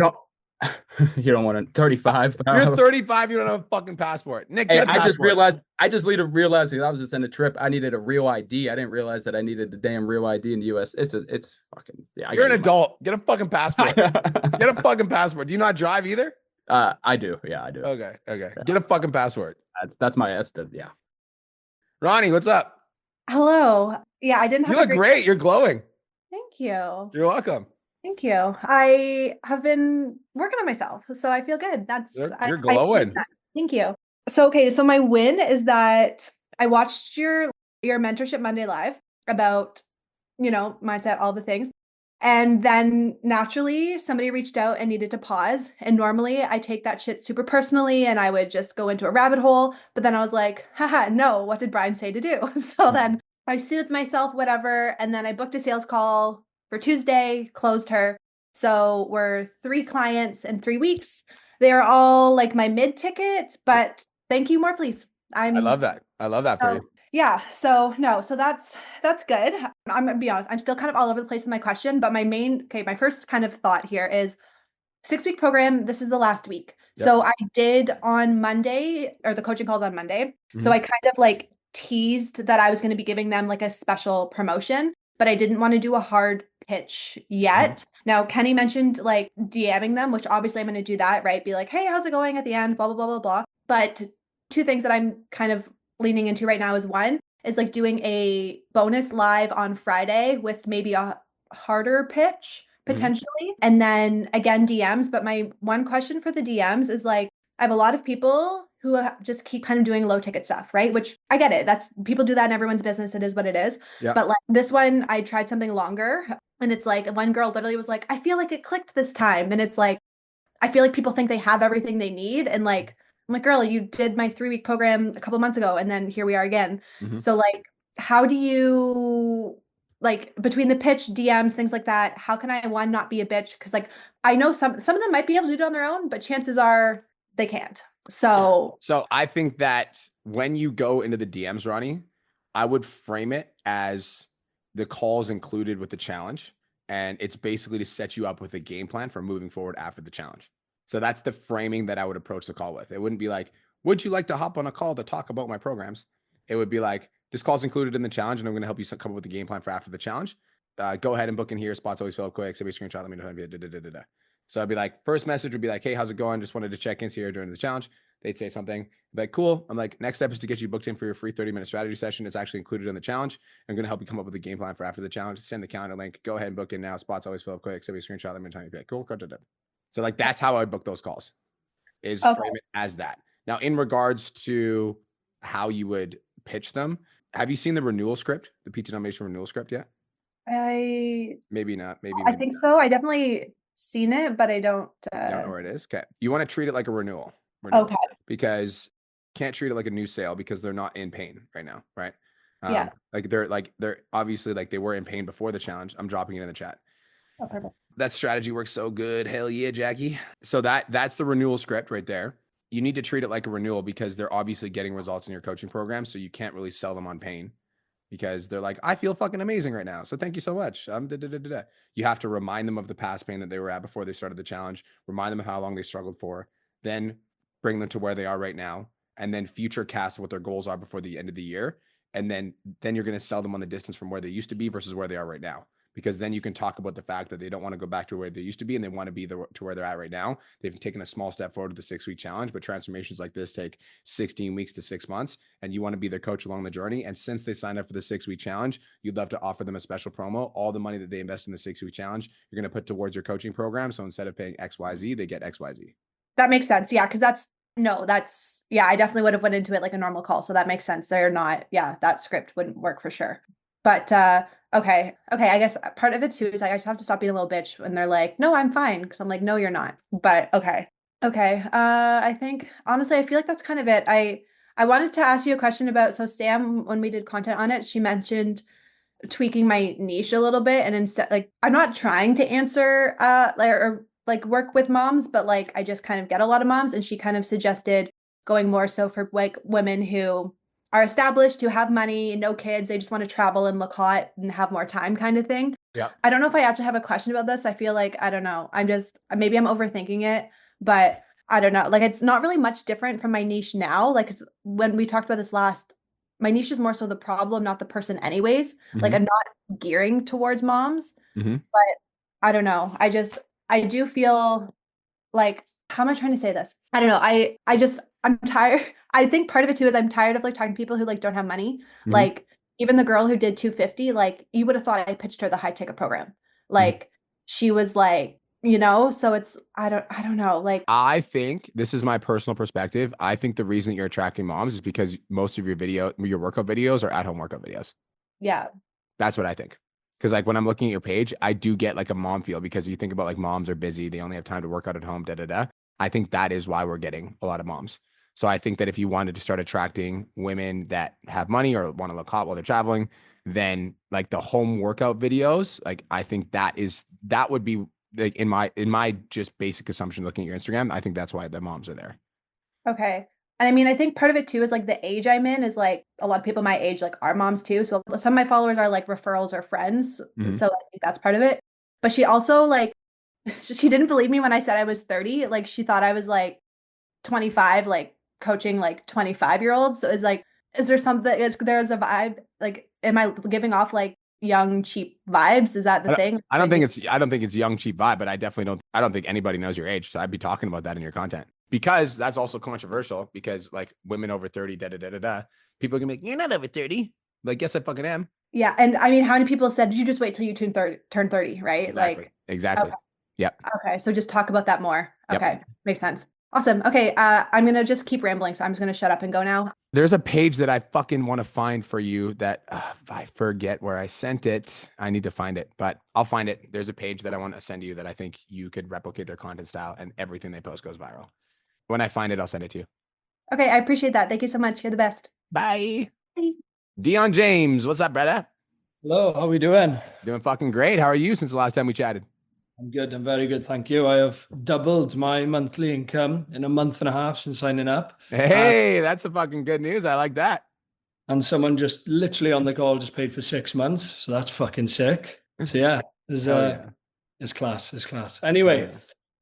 You don't want to 35. You're 35. You don't have a fucking passport. Nick, hey, get a passport. I just realized that I was just in a trip. I needed a real ID. I didn't realize that I needed the damn real ID in the US. It's fucking yeah. You're an adult. Get a fucking passport. Get a fucking passport. Do you not drive either? I do. Yeah, I do. Okay. Yeah. Get a fucking passport. That's yeah. Ronnie, what's up? Hello. Yeah, I didn't have You look great. You're glowing. Thank you. You're welcome. Thank you. I have been working on myself, so I feel good. You're glowing. Thank you. So my win is that I watched your Mentorship Monday Live about, mindset, all the things. And then naturally somebody reached out and needed to pause. And normally I take that shit super personally and I would just go into a rabbit hole. But then I was like, haha, no, what did Brian say to do? So then I soothed myself, whatever. And then I booked a sales call for Tuesday, closed her. So we're 3 clients in 3 weeks. They're all like my mid-ticket, but thank you more, please. I love that. I love that for you. Yeah. So that's good. I'm gonna be honest. I'm still kind of all over the place with my question, but my first kind of thought here is 6-week program. This is the last week. Yep. So I did on Monday, or the coaching calls on Monday. Mm-hmm. So I kind of like teased that I was going to be giving them like a special promotion, but I didn't want to do a hard pitch yet. Mm-hmm. Now, Kenny mentioned like DMing them, which obviously I'm going to do that, right? Be like, hey, how's it going at the end? Blah, blah, blah, blah, blah. But 2 things that I'm kind of leaning into right now is one is like doing a bonus live on Friday with maybe a harder pitch potentially. Mm-hmm. And then again, DMs. But my one question for the DMs is like, I have a lot of people who just keep kind of doing low ticket stuff, right? Which I get it. That's people do that in everyone's business. It is what it is. Yeah. But like this one, I tried something longer and it's like one girl literally was like, I feel like it clicked this time. And it's like, I feel like people think they have everything they need. And like, I'm like, girl, you did my 3-week program a couple months ago. And then here we are again. Mm-hmm. So like, how do you like between the pitch, DMs, things like that, how can I not be a bitch? Cause like, I know some of them might be able to do it on their own, but chances are they can't. So I think that when you go into the DMs, Ronnie, I would frame it as the calls included with the challenge. And it's basically to set you up with a game plan for moving forward after the challenge. So that's the framing that I would approach the call with. It wouldn't be like, would you like to hop on a call to talk about my programs? It would be like, this call's included in the challenge and I'm going to help you come up with a game plan for after the challenge. go ahead and book in here. Spots always fill up quick. Send me a screenshot. Let me know how to be. So I'd be like, first message would be like, hey, how's it going? Just wanted to check in here during the challenge. They'd say something. I'd be like, cool. I'm like, next step is to get you booked in for your free 30-minute strategy session. It's actually included in the challenge. I'm going to help you come up with a game plan for after the challenge. Send the calendar link. Go ahead and book in now. Spots always fill up quick. Send me a screenshot. Let me know how to be. Cool. So like, that's how I would book those calls, is frame it as that. Now, in regards to how you would pitch them, have you seen the renewal script, the PT nomination renewal script yet? Maybe not. I think so. I definitely seen it, but I don't know where it is. Okay. You want to treat it like a renewal. Okay. Because can't treat it like a new sale because they're not in pain right now. Right. Yeah. Like they're obviously like they were in pain before the challenge. I'm dropping it in the chat. Oh, perfect. That strategy works so good. Hell yeah, Jackie. So that's the renewal script right there. You need to treat it like a renewal because they're obviously getting results in your coaching program. So you can't really sell them on pain because they're like, I feel fucking amazing right now. So thank you so much. You have to remind them of the past pain that they were at before they started the challenge, remind them of how long they struggled for, then bring them to where they are right now, and then future cast what their goals are before the end of the year. And then you're going to sell them on the distance from where they used to be versus where they are right now. Because then you can talk about the fact that they don't want to go back to where they used to be and they want to be to where they're at right now. They've taken a small step forward with the 6-week challenge, but transformations like this take 16 weeks to 6 months, and you want to be their coach along the journey. And since they signed up for the 6-week challenge, you'd love to offer them a special promo. All the money that they invest in the 6-week challenge, you're going to put towards your coaching program. So instead of paying XYZ, they get XYZ. That makes sense. Yeah. Cause I definitely would have went into it like a normal call. So that makes sense. They're not, that script wouldn't work for sure. But, okay. I guess part of it too is I just have to stop being a little bitch when they're like, no, I'm fine. Cause I'm like, no, you're not. But okay. I think honestly, I feel like that's kind of it. I wanted to ask you a question about, so Sam, when we did content on it, she mentioned tweaking my niche a little bit. And instead, like, I'm not trying to answer, or like work with moms, but like, I just kind of get a lot of moms. And she kind of suggested going more so for like women who are established, who have money, no kids, they just want to travel and look hot and have more time kind of thing. Yeah. I don't know if I actually have a question about this. I feel like, I don't know. Maybe I'm overthinking it, but I don't know. Like, it's not really much different from my niche now. Like, when we talked about this last, my niche is more so the problem, not the person anyways. Like, I'm not gearing towards moms, but I don't know. I do feel like, how am I trying to say this? I don't know. I'm tired. I think part of it too is I'm tired of like talking to people who like don't have money. Like, even the girl who did 250, like, you would have thought I pitched her the high ticket program. Like, she was like, so it's, I don't know. Like, I think this is my personal perspective. I think the reason that you're attracting moms is because most of your workout videos are at-home workout videos. Yeah. That's what I think. Because like when I'm looking at your page, I do get like a mom feel because you think about like moms are busy. They only have time to work out at home, I think that is why we're getting a lot of moms. So I think that if you wanted to start attracting women that have money or want to look hot while they're traveling, then like the home workout videos, like I think that would be like in my just basic assumption looking at your Instagram, I think that's why the moms are there. Okay. And I mean, I think part of it too is like the age I'm in is like a lot of people my age like are moms too. So some of my followers are like referrals or friends. So I think that's part of it. But she also like, she didn't believe me when I said I was 30. Like, she thought I was like 25, like coaching like 25-year-olds. So it's like, is there something, there's a vibe, like, am I giving off like young, cheap vibes? Is that the thing? I don't think it's young, cheap vibe, but I don't think anybody knows your age. So I'd be talking about that in your content because that's also controversial because like women over 30, people can make, you're not over 30. Like, yes, I fucking am. Yeah. And I mean, how many people said, you just wait till you turn 30, right? Exactly. Okay. Yep. Okay. So just talk about that more. Yep. Okay. Makes sense. Awesome. Okay. I'm going to just keep rambling. So I'm just going to shut up and go now. There's a page that I fucking want to find for you that if I forget where I sent it, I need to find it, but I'll find it. There's a page that I want to send you that I think you could replicate their content style and everything they post goes viral. When I find it, I'll send it to you. Okay. I appreciate that. Thank you so much. You're the best. Bye. Bye. Dion James, what's up, brother? Hello, how are we doing? Doing fucking great. How are you since the last time we chatted? I'm good. I'm very good. Thank you. I have doubled my monthly income in a month and a half since signing up. Hey, that's a fucking good news. I like that. And someone just literally on the call just paid for 6 months. So that's fucking sick. So yeah, it's class. It's class. Anyway,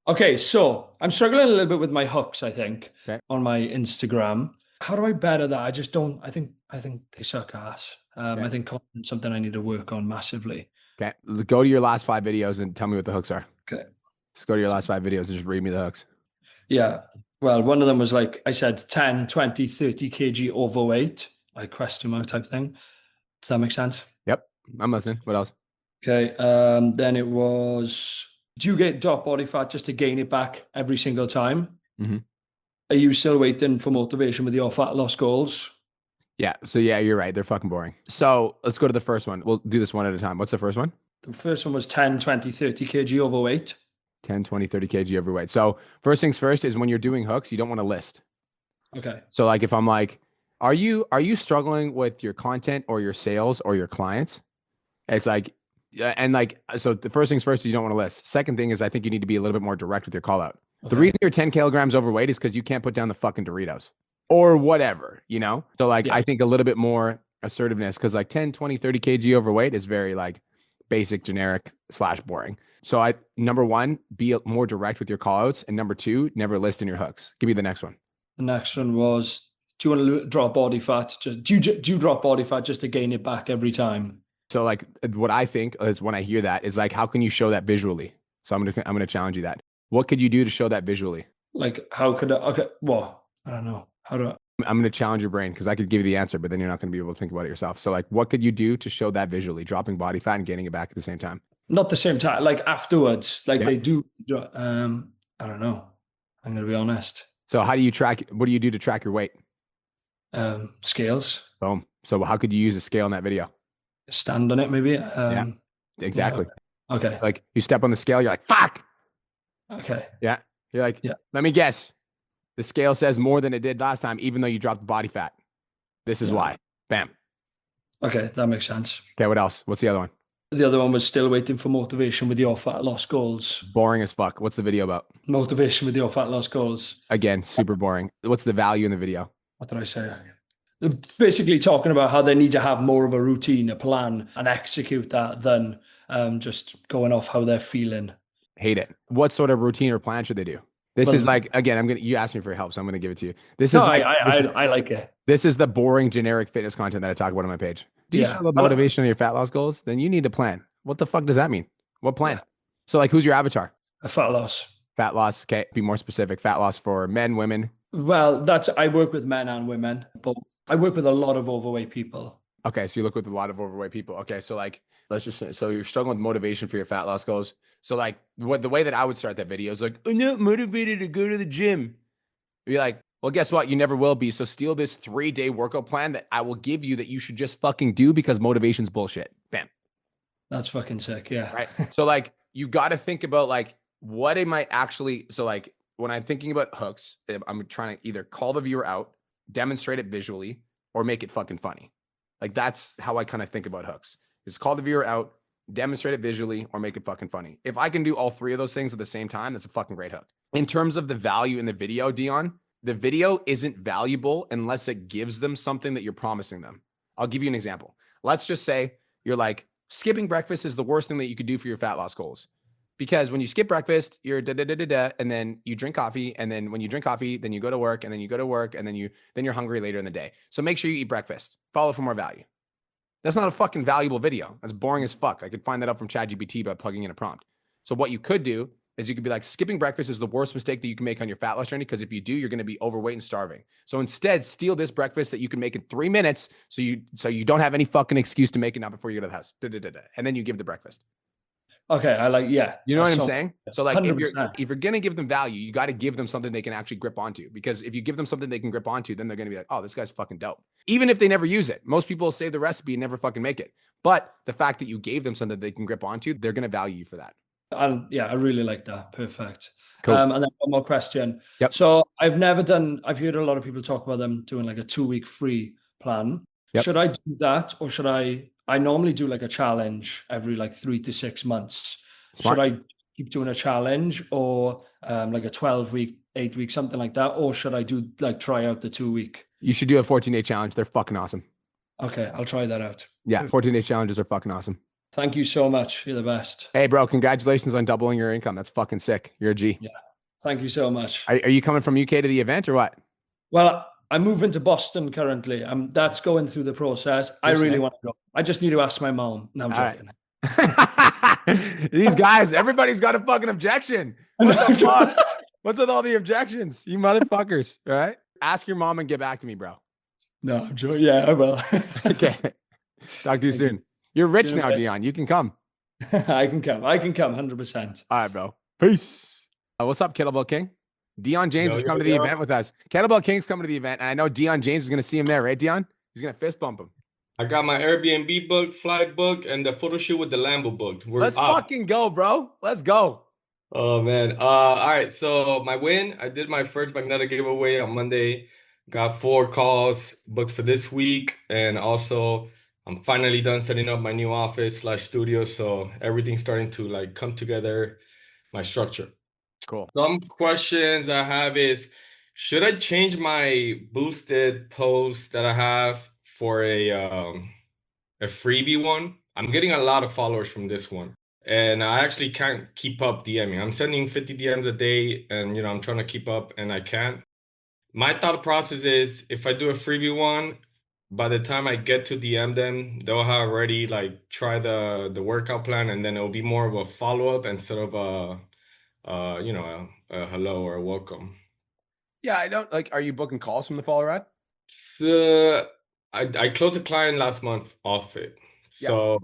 okay. So I'm struggling a little bit with my hooks, I think, on my Instagram. How do I better that? I just don't, I think they suck ass. I think content's something I need to work on massively. Okay. Go to your last 5 videos and tell me what the hooks are. Okay. Just go to your last 5 videos and just read me the hooks. Yeah. Well, one of them was like I said, 10, 20, 30 kg overweight, like question mark type thing. Does that make sense? Yep. I'm listening. What else? Okay. Then it was, do you get drop body fat just to gain it back every single time? Mm-hmm. Are you still waiting for motivation with your fat loss goals? Yeah. So yeah, you're right. They're fucking boring. So let's go to the first one. We'll do this one at a time. What's the first one? The first one was 10, 20, 30 kg overweight. 10, 20, 30 kg overweight. So first things first is when you're doing hooks, you don't want to list. Okay. So like if I'm like, are you struggling with your content or your sales or your clients? It's like, and like, so the first things first is you don't want to list. Second thing is I think you need to be a little bit more direct with your call out. Okay. The reason you're 10 kilograms overweight is because you can't put down the fucking Doritos or whatever, you know? So like, I think a little bit more assertiveness because like 10, 20, 30 kg overweight is very like basic, generic / boring. So number 1, be more direct with your call outs. And number 2, never list in your hooks. Give me the next one. The next one was, do you want to drop body fat? Do you drop body fat just to gain it back every time? So like what I think is when I hear that is like, how can you show that visually? So I'm going to challenge you that. What could you do to show that visually? Like how could I, okay, well, I don't know. How do I? I'm going to challenge your brain because I could give you the answer, but then you're not going to be able to think about it yourself. So like, what could you do to show that visually, dropping body fat and gaining it back at the same time? Not the same time, like afterwards, like they do. I don't know. I'm going to be honest. So how do you track? What do you do to track your weight? Scales. Boom. So how could you use a scale in that video? Stand on it, maybe. Yeah, exactly. Yeah. Okay. Like you step on the scale, you're like, fuck. Okay. Yeah. You're like, let me guess. The scale says more than it did last time, even though you dropped the body fat. This is why. Bam. Okay. That makes sense. Okay. What else? What's the other one? The other one was still waiting for motivation with your fat loss goals. Boring as fuck. What's the video about? Motivation with your fat loss goals. Again, super boring. What's the value in the video? What did I say? They're basically talking about how they need to have more of a routine, a plan, and execute that than just going off how they're feeling. Hate it. What sort of routine or plan should they do? This is like, again, you asked me for help, so I'm going to give it to you. This is like, I like it. This is the boring, generic fitness content that I talk about on my page. Do you show the motivation of your fat loss goals? Then you need a plan. What the fuck does that mean? What plan? So like, who's your avatar? A fat loss. Fat loss. Okay. Be more specific. Fat loss for men, women. Well, I work with men and women, but I work with a lot of overweight people. Okay. So you look with a lot of overweight people. Okay. So like, let's just say, so you're struggling with motivation for your fat loss goals. So like the way that I would start that video is like, I'm not motivated to go to the gym. Be like, well, guess what? You never will be. So steal this 3-day workout plan that I will give you that you should just fucking do because motivation's bullshit. Bam. That's fucking sick. Yeah. Right. So like, you got to think about like, what am I actually, so like when I'm thinking about hooks, I'm trying to either call the viewer out, demonstrate it visually, or make it fucking funny. Like that's how I kind of think about hooks. Is call the viewer out, demonstrate it visually, or make it fucking funny. If I can do all 3 of those things at the same time, that's a fucking great hook. In terms of the value in the video, Dion, the video isn't valuable unless it gives them something that you're promising them. I'll give you an example. Let's just say you're like, skipping breakfast is the worst thing that you could do for your fat loss goals. Because when you skip breakfast, you're and then you drink coffee. And then when you drink coffee, then you go to work, and then you go to work, and then you're hungry later in the day. So make sure you eat breakfast. Follow for more value. That's not a fucking valuable video. That's boring as fuck. I could find that out from ChatGPT by plugging in a prompt. So what you could do is you could be like, skipping breakfast is the worst mistake that you can make on your fat loss journey, because if you do, you're going to be overweight and starving. So instead, steal this breakfast that you can make in 3 minutes, so you don't have any fucking excuse to make it now before you go to the house. And then you give the breakfast. Okay, I like, yeah. You know what I'm saying? So like, 100%. if you're gonna give them value, you got to give them something they can actually grip onto. Because if you give them something they can grip onto, then they're gonna be like, oh, this guy's fucking dope. Even if they never use it, most people save the recipe and never fucking make it. But the fact that you gave them something they can grip onto, they're gonna value you for that. Yeah, I really like that. Perfect. Cool. And then one more question. Yep. So I've heard a lot of people talk about them doing like a 2-week free plan. Yep. Should I do that, or should I normally do like a challenge every like 3 to 6 months. Smart. Should I keep doing a challenge, or like a 12-week, 8-week, something like that? Or should I do like try out the 2-week? You should do a 14-day challenge. They're fucking awesome. Okay, I'll try that out. Yeah, 14-day challenges are fucking awesome. Thank you so much. You're the best. Hey, bro, congratulations on doubling your income. That's fucking sick. You're a G. Yeah. Thank you so much. Are you coming from UK to the event or what? Well, I'm moving to Boston currently. That's going through the process. I really want to go. I just need to ask my mom. No, I'm joking. These guys, everybody's got a fucking objection. What the fuck? What's with all the objections? You motherfuckers. All right. Ask your mom and get back to me, bro. No, I'm sure. Yeah, I will. Okay. Talk to you soon. You're rich now, Dion. You can come. I can come. 100%. All right, bro. Peace. What's up, Kettlebell King? Dion James is coming to the event with us. Kettlebell King's coming to the event, and I know Dion James is going to see him there, right, Dion? He's going to fist bump him. I got my Airbnb booked, flight booked, and the photo shoot with the Lambo booked. Let's fucking go, bro. Let's go. Oh man. All right. So my win, I did my first magnetic giveaway on Monday. Got 4 calls booked for this week, and also I'm finally done setting up my new office / studio. So everything's starting to like come together, my structure. Cool. Some questions I have is, should I change my boosted post that I have for a freebie one? I'm getting a lot of followers from this one, and I actually can't keep up DMing. I'm sending 50 DMs a day, and I'm trying to keep up, and I can't. My thought process is, if I do a freebie one, by the time I get to DM them, they'll have already like try the workout plan, and then it'll be more of a follow-up instead of a hello or a welcome. Yeah, I don't like. Are you booking calls from the follower ad? I closed a client last month off it. Yeah. So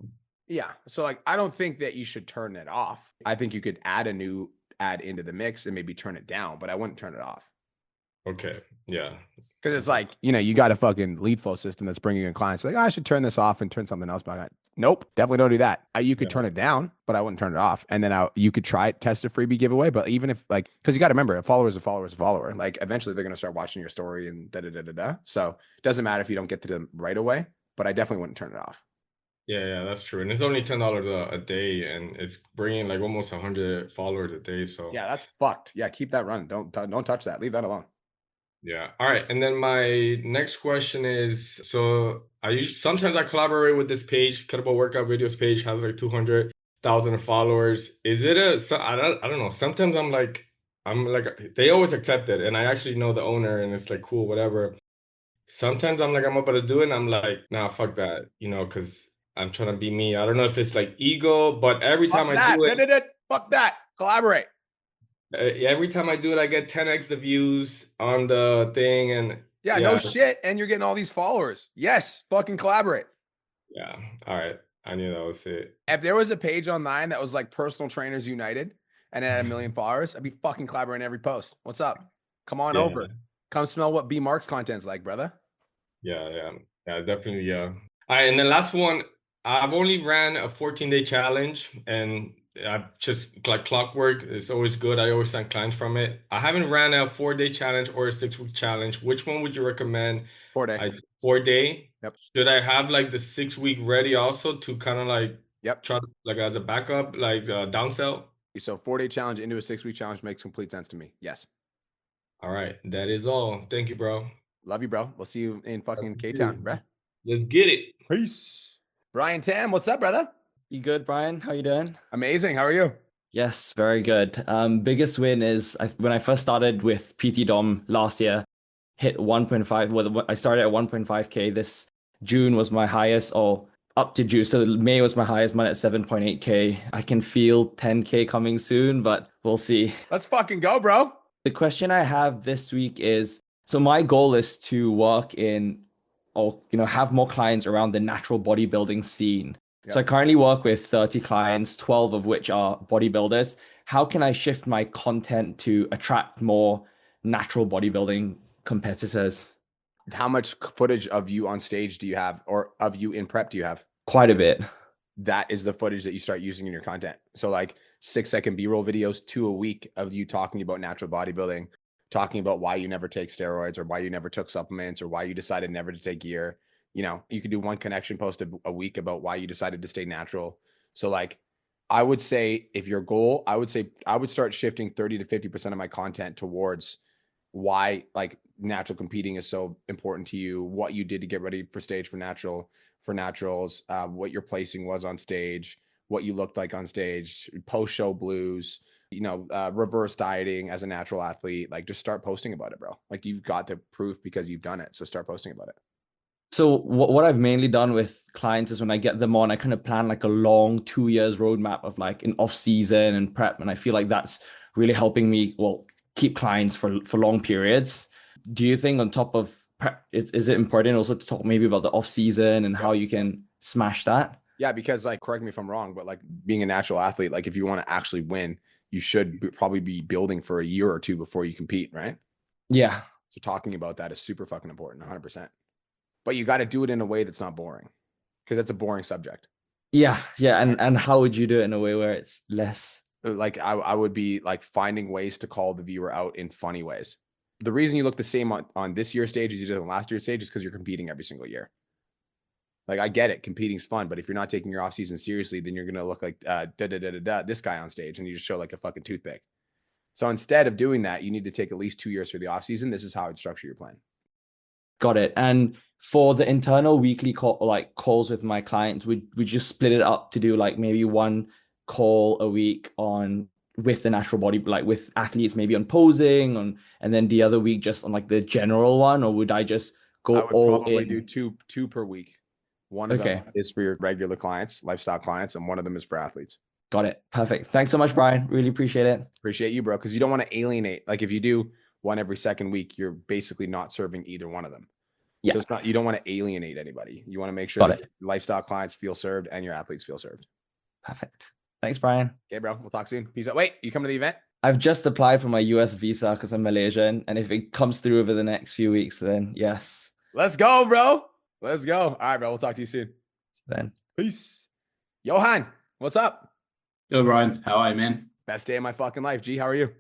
yeah. So like, I don't think that you should turn it off. I think you could add a new ad into the mix and maybe turn it down, but I wouldn't turn it off. Okay. Yeah. Because it's like, you got a fucking lead flow system that's bringing in clients. Like, I should turn this off and turn something else back on. Nope, definitely don't do that. You could turn it down, but I wouldn't turn it off. And then you could try it, test a freebie giveaway. But even if because you got to remember, a follower is a follower is a follower. Like eventually they're going to start watching your story and da da da da da. So it doesn't matter if you don't get to them right away, but I definitely wouldn't turn it off. Yeah, that's true. And it's only $10 a day, and it's bringing like almost 100 followers a day. So yeah, that's fucked. Yeah, keep that running. Don't touch that. Leave that alone. Yeah. All right. And then my next question is, so sometimes I collaborate with this page, Kettlebell Workout Videos page, has like 200,000 followers. Is it I don't know. Sometimes I'm like, they always accept it, and I actually know the owner, and it's like, cool, whatever. Sometimes I'm about to do it, and I'm like, nah, fuck that, because I'm trying to be me. I don't know if it's like ego, but every time I do it, fuck that. Collaborate. Every time I do it, I get 10x the views on the thing, and yeah, no shit, and you're getting all these followers. Yes, fucking collaborate. Yeah, all right. I knew that was it. If there was a page online that was like Personal Trainers United and it had 1 million followers, I'd be fucking collaborating every post. What's up? Come on over. Come smell what B Mark's content's like, brother. Yeah, definitely. Yeah. All right, and then last one. I've only ran a 14-day challenge, and I just like clockwork. It's always good. I always send clients from it. I haven't ran a 4-day challenge or a 6-week challenge. Which one would you recommend? 4-day. 4-day. Yep. Should I have like the 6-week ready also to kind of like try like as a backup, like downsell? So 4-day challenge into a 6-week challenge makes complete sense to me. Yes. All right, that is all. Thank you, bro. Love you, bro. We'll see you in fucking K-Town, bro. Let's get it. Peace. Brian Tam, what's up, brother? You good, Brian? How you doing? Amazing. How are you? Yes, very good. Biggest win is when I first started with PT Dom last year, hit 1.5. Well, I started at 1.5K. This June was my highest, or up to June. So May was my highest month at 7.8K. I can feel 10K coming soon, but we'll see. Let's fucking go, bro. The question I have this week is, so my goal is to work in, or have more clients around the natural bodybuilding scene. Yep. So I currently work with 30 clients, 12 of which are bodybuilders. How can I shift my content to attract more natural bodybuilding competitors? How much footage of you on stage do you have, or of you in prep do you have? Quite a bit. That is the footage that you start using in your content. So like 6-second B-roll videos, 2 a week of you talking about natural bodybuilding, talking about why you never take steroids, or why you never took supplements, or why you decided never to take gear. You could do one connection post a week about why you decided to stay natural. So like, I would say if your goal, I would start shifting 30 to 50% of my content towards why like natural competing is so important to you, what you did to get ready for stage for naturals, what your placing was on stage, what you looked like on stage, post-show blues, reverse dieting as a natural athlete. Like, just start posting about it, bro. Like, you've got the proof because you've done it. So start posting about it. So what I've mainly done with clients is when I get them on, I kind of plan like a long 2 years roadmap of like an off season and prep. And I feel like that's really helping me, well, keep clients for long periods. Do you think on top of prep, is it important also to talk maybe about the off season and how you can smash that? Yeah, because like, correct me if I'm wrong, but like being a natural athlete, like if you want to actually win, you should probably be building for a year or two before you compete, right? Yeah. So talking about that is super fucking important, 100%. But you got to do it in a way that's not boring, because it's a boring subject. Yeah. And how would you do it in a way where it's less? Like I would be like finding ways to call the viewer out in funny ways. The reason you look the same on this year's stage as you did on last year's stage is because you're competing every single year. Like, I get it, competing's fun, but if you're not taking your off season seriously, then you're gonna look like this guy on stage, and you just show like a fucking toothpick. So instead of doing that, you need to take at least 2 years for the off season. This is how I'd structure your plan. Got it. And for the internal weekly calls with my clients, we just split it up to do like maybe one call a week on with the natural body, like with athletes, maybe on posing, and then the other week just on like the general one, or would I just go I would all probably in? do two per week. One of them is for your regular clients, lifestyle clients, and one of them is for athletes. Got it. Perfect. Thanks so much, Brian. Really appreciate it. Appreciate you, bro. Because you don't want to alienate. Like, if you do one every second week, you're basically not serving either one of them. Yeah. So it's not, you don't want to alienate anybody. You want to make sure that lifestyle clients feel served and your athletes feel served. Perfect. Thanks, Brian. Okay, bro. We'll talk soon. Peace out. Wait, you coming to the event? I've just applied for my US visa because I'm Malaysian. And if it comes through over the next few weeks, then yes. Let's go, bro. Let's go. All right, bro. We'll talk to you soon. Then. Peace. Johan, what's up? Yo, Brian. How are you, man? Best day of my fucking life. G, how are you?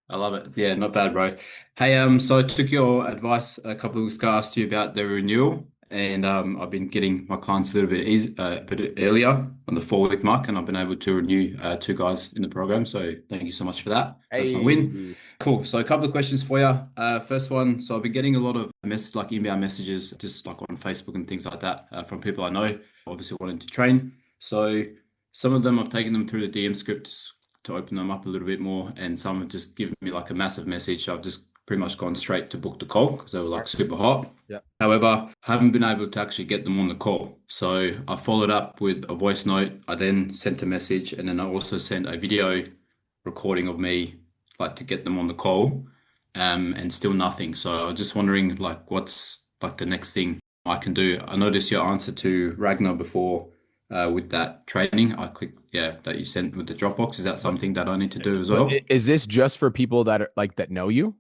I love it. Yeah, not bad, bro. Hey, so I took your advice a couple of weeks ago. I asked you about the renewal, and I've been getting my clients a little bit earlier on the 4-week mark, and I've been able to renew 2 guys in the program. So thank you so much for that. That's my win. Cool. So a couple of questions for you. First one. So I've been getting a lot of like inbound messages, just like on Facebook and things like that, from people I know, obviously wanting to train. So some of them I've taken them through the DM scripts to open them up a little bit more, and some have just given me like a massive message. I've just pretty much gone straight to book the call because they were like super hot. Yeah. However, I haven't been able to actually get them on the call. So I followed up with a voice note. I then sent a message, and then I also sent a video recording of me like to get them on the call, and still nothing. So I was just wondering like what's like the next thing I can do. I noticed your answer to Ragnar before. With that training, I clicked, that you sent with the Dropbox. Is that something that I need to do as well? Is this just for people that are like that know you?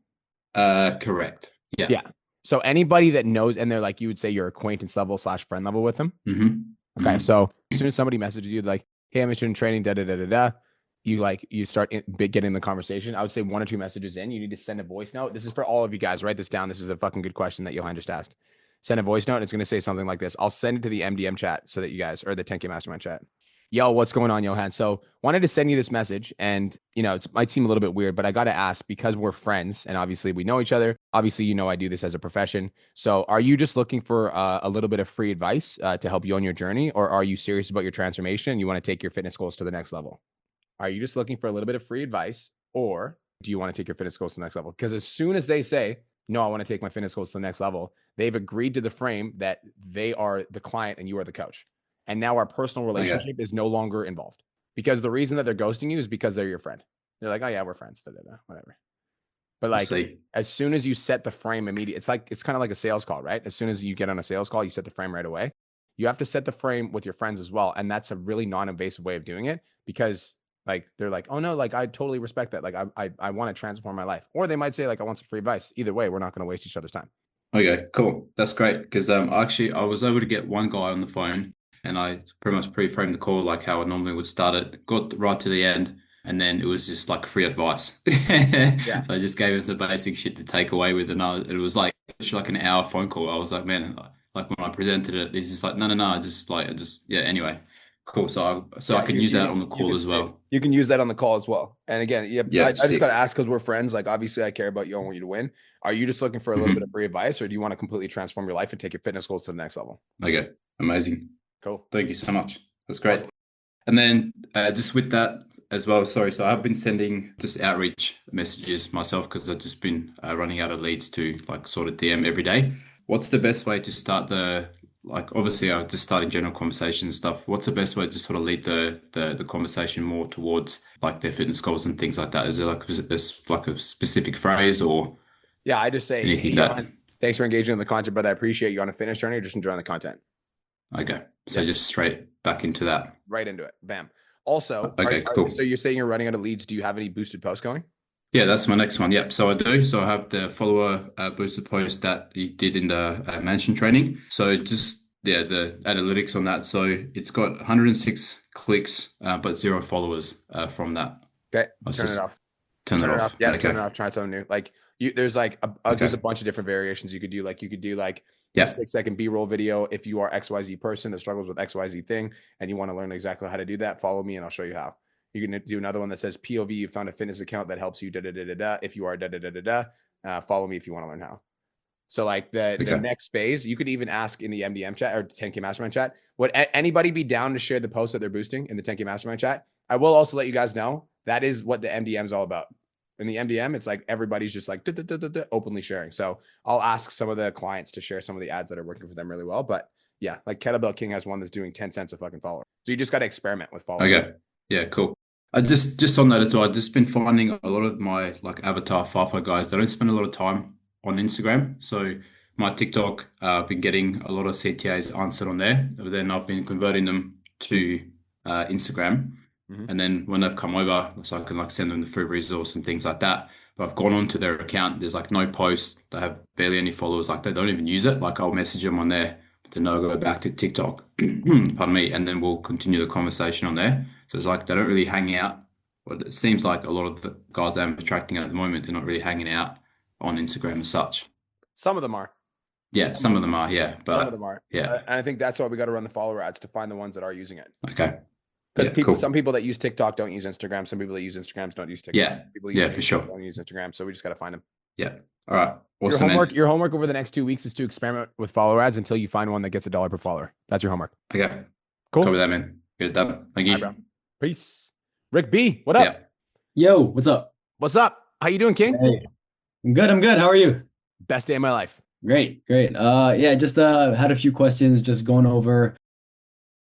Correct. Yeah. Yeah. So anybody that knows, and they're like, you would say your acquaintance level / friend level with them. Mm-hmm. Okay. So as soon as somebody messages you like, hey, I'm interested in training, you start getting the conversation. I would say 1 or 2 messages in, you need to send a voice note. This is for all of you guys. Write this down. This is a fucking good question that Johan just asked. Send a voice note, and it's going to say something like this. I'll send it to the MDM chat so that you guys, or the 10K Mastermind chat. Yo, what's going on, Johan? So wanted to send you this message, and it might seem a little bit weird, but I got to ask, because we're friends and obviously we know each other. Obviously, I do this as a profession. So are you just looking for a little bit of free advice to help you on your journey, or are you serious about your transformation and you want to take your fitness goals to the next level? Are you just looking for a little bit of free advice, or do you want to take your fitness goals to the next level? Because as soon as they say, no, I want to take my fitness goals to the next level, they've agreed to the frame that they are the client and you are the coach. And now our personal relationship is no longer involved, because the reason that they're ghosting you is because they're your friend. They're like, oh yeah, we're friends, whatever. But like, as soon as you set the frame immediately, it's kind of like a sales call, right? As soon as you get on a sales call, you set the frame right away. You have to set the frame with your friends as well. And that's a really non-invasive way of doing it, because like, they're like, oh no, like I totally respect that. Like I want to transform my life. Or they might say like, I want some free advice. Either way, we're not going to waste each other's time. Okay, cool. That's great. Because I was able to get one guy on the phone, and I pretty much pre-framed the call like how I normally would start it, got right to the end, and then it was just like free advice. Yeah. So I just gave him some basic shit to take away with, and it was like an hour phone call. I was like, man, like when I presented it, he's just like, no, anyway. Cool. So I can use that on the call as well. You can use that on the call as well. And again, I just got to ask, because we're friends. Like, obviously, I care about you and want you to win. Are you just looking for a little bit of free advice, or do you want to completely transform your life and take your fitness goals to the next level? Okay, amazing. Cool. Thank you so much. That's great. And then just with that as well, sorry. So I've been sending just outreach messages myself, because I've just been running out of leads to like sort of DM every day. what's the best way to start obviously I just starting general conversation and stuff. What's the best way to sort of lead the conversation more towards like their fitness goals and things like that? Is it this like a specific phrase or Yeah, I just say, hey, anything that? Johan, thanks for engaging in the content, brother. I appreciate you on a fitness journey or just enjoying the content. Okay. So just straight back into that. Right into it. Bam. Also, Okay, cool. so you're saying you're running out of leads. Do you have any boosted posts going? Yeah, that's my next one. Yep. So I do. So I have the follower boosted post that you did in the mansion training. So just the analytics on that. So it's got 106 clicks, but 0 followers from that. Okay. Turn it off. Turn it off. Yeah, Okay. turn it off. Try something new. Like there's like there's a bunch of different variations you could do. Like you could do like a 6-second B-roll video if you are XYZ person that struggles with XYZ thing and you want to learn exactly how to do that. Follow me and I'll show you how. You can do another one that says POV. You found a fitness account that helps you. Da da da da da. If you are da da da da da, follow me if you want to learn how. So like the next phase, you could even ask in the MDM chat or 10K Mastermind chat, would anybody be down to share the post that they're boosting in the 10K Mastermind chat? I will also let you guys know that is what the MDM is all about. In the MDM, it's like everybody's just like openly sharing. So I'll ask some of the clients to share some of the ads that are working for them really well. But yeah, like Kettlebell King has one that's doing 10 cents a fucking follower. So you just got to experiment with followers. Okay. Yeah, cool. I just on that as well, I've just been finding a lot of my like avatar FIFO guys, they don't spend a lot of time on Instagram. So my TikTok, I've been getting a lot of CTAs answered on there, but then I've been converting them to Instagram. And then when they've come over, so I can like send them the free resource and things like that. But I've gone onto their account. There's like no post. They have barely any followers. Like they don't even use it. Like I'll message them on there, but then they'll go back to TikTok. Pardon me. And then we'll continue the conversation on there. So it's like they don't really hang out. But it seems like a lot of the guys that I'm attracting at the moment, they're not really hanging out on Instagram as such. Some of them are. Yeah, some of them are. Yeah, but some of them are. Yeah, and I think that's why we got to run the follower ads to find the ones that are using it. Okay. Because some people that use TikTok don't use Instagram. Some people that use Instagrams don't use TikTok. Yeah. People For sure. Don't use Instagram. So we just got to find them. Yeah. All right. Awesome. Your homework over the next 2 weeks is to experiment with follower ads until you find one that gets $1 per follower. That's your homework. Okay. Cool. Cover that, man. Get it done. Thank you. Right, bro. Peace. Rick B, what up? Yeah. Yo, what's up? What's up? How you doing, King? Hey. I'm good. How are you? Best day of my life. Great. Yeah, just had a few questions, just going over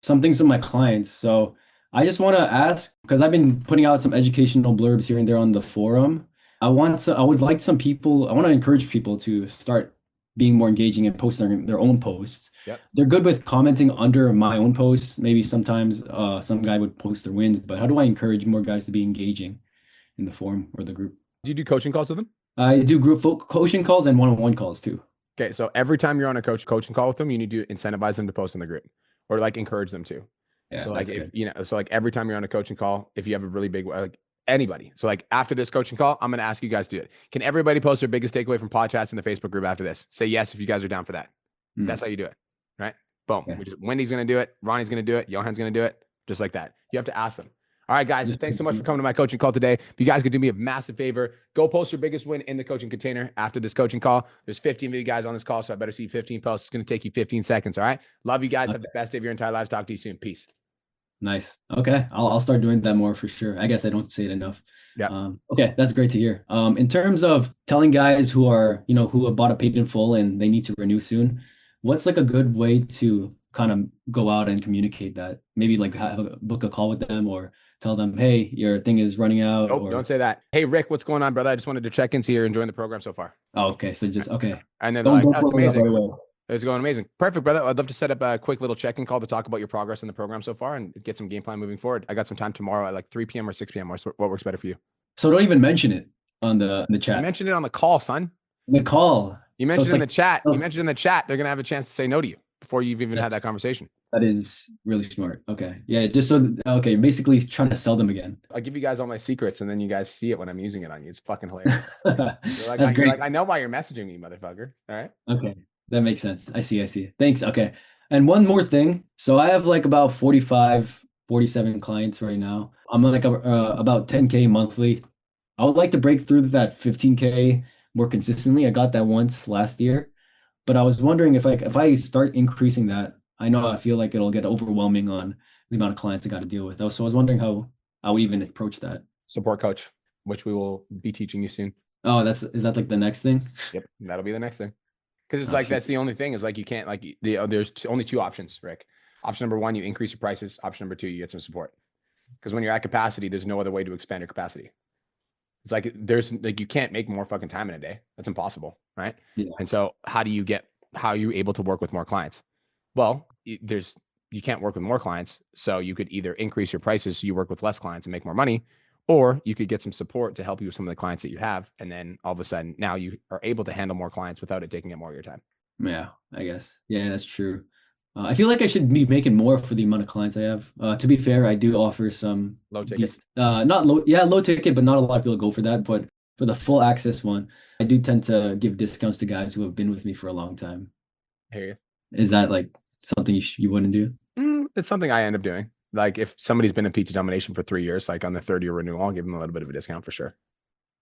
some things with my clients. So I just want to ask, because I've been putting out some educational blurbs here and there on the forum. I want to encourage people to start being more engaging and posting their own posts. Yep. They're good with commenting under my own posts. Maybe sometimes some guy would post their wins, but how do I encourage more guys to be engaging in the forum or the group? Do you do coaching calls with them? I do group coaching calls and one-on-one calls too. Okay, so every time you're on a coaching call with them, you need to incentivize them to post in the group or like encourage them to. Yeah, so like if every time you're on a coaching call, if you have a really big like anybody, so like after this coaching call, I'm gonna ask you guys to do it. Can everybody post their biggest takeaway from Podchats in the Facebook group after this? Say yes if you guys are down for that. That's how you do it, right? Boom. Yeah. Wendy's gonna do it. Ronnie's gonna do it. Johan's gonna do it. Just like that. You have to ask them. All right, guys. Thanks so much for coming to my coaching call today. If you guys could do me a massive favor, go post your biggest win in the coaching container after this coaching call. There's 15 of you guys on this call, so I better see 15 posts. It's going to take you 15 seconds. All right. Love you guys. Have the best day of your entire lives. Talk to you soon. Peace. Nice. Okay. I'll start doing that more for sure. I guess I don't say it enough. Yeah. Okay. That's great to hear. In terms of telling guys who are, who have bought a paid in full and they need to renew soon, what's like a good way to kind of go out and communicate that? Maybe like book a call with them or tell them, hey, your thing is running out. Nope, don't say that. Hey, Rick, what's going on, brother? I just wanted to check in, see you're enjoying the program so far. Oh, okay. So just, okay. And then they're like, it's amazing. It's going amazing. Perfect, brother. I'd love to set up a quick little check-in call to talk about your progress in the program so far and get some game plan moving forward. I got some time tomorrow at like 3 p.m. or 6 p.m. What works better for you? So don't even mention it on the chat. You mentioned it on the call, son. The call. You mentioned it in the chat. You mentioned in the chat. They're going to have a chance to say no to you before you've even had that conversation. That is really smart. Okay. Yeah. Just okay. Basically trying to sell them again. I'll give you guys all my secrets and then you guys see it when I'm using it on you. It's fucking hilarious. That's great. I know why you're messaging me, motherfucker. All right. Okay. That makes sense. I see. Thanks. Okay. And one more thing. So I have like about 45, 47 clients right now. I'm like about 10K monthly. I would like to break through that 15K more consistently. I got that once last year, but I was wondering if I start increasing that, I feel like it'll get overwhelming on the amount of clients I got to deal with. So I was wondering how I would even approach that. Support coach, which we will be teaching you soon. Oh, is that like the next thing? Yep. That'll be the next thing. Because it's like, that's the only thing is like, you can't like there's only two options, Rick. Option number one, you increase your prices. Option number two, you get some support. Because when you're at capacity, there's no other way to expand your capacity. It's like, there's like, you can't make more fucking time in a day. That's impossible. Right. Yeah. And so how are you able to work with more clients? Well, you can't work with more clients. So you could either increase your prices so you work with less clients and make more money, or you could get some support to help you with some of the clients that you have. And then all of a sudden now you are able to handle more clients without it taking up more of your time. Yeah, I guess. Yeah, that's true. I feel like I should be making more for the amount of clients I have. To be fair, I do offer some low ticket. Not low, yeah, low ticket, but not a lot of people go for that. But for the full access one, I do tend to give discounts to guys who have been with me for a long time. I hear you. Is that like something you wouldn't do? It's something I end up doing. Like if somebody's been in Pizza Domination for 3 years, like on the 3rd-year renewal, I'll give them a little bit of a discount for sure.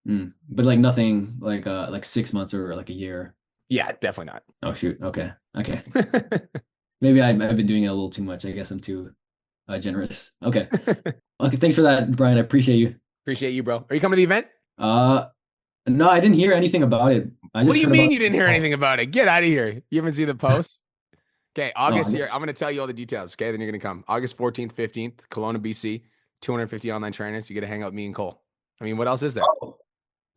But like nothing like 6 months or like a year. Yeah, definitely not. Oh shoot. Okay. Maybe I've been doing it a little too much. I guess I'm too generous. Okay. Okay. Thanks for that, Brian. I appreciate you. Appreciate you, bro. Are you coming to the event? No, I didn't hear anything about it. What do you mean you didn't hear anything about it? Get out of here. You haven't seen the post? Okay, August here. I'm going to tell you all the details. Okay, then you're going to come. August 14th, 15th, Kelowna, BC. 250 online trainers. You get to hang out with me and Cole. I mean, what else is there?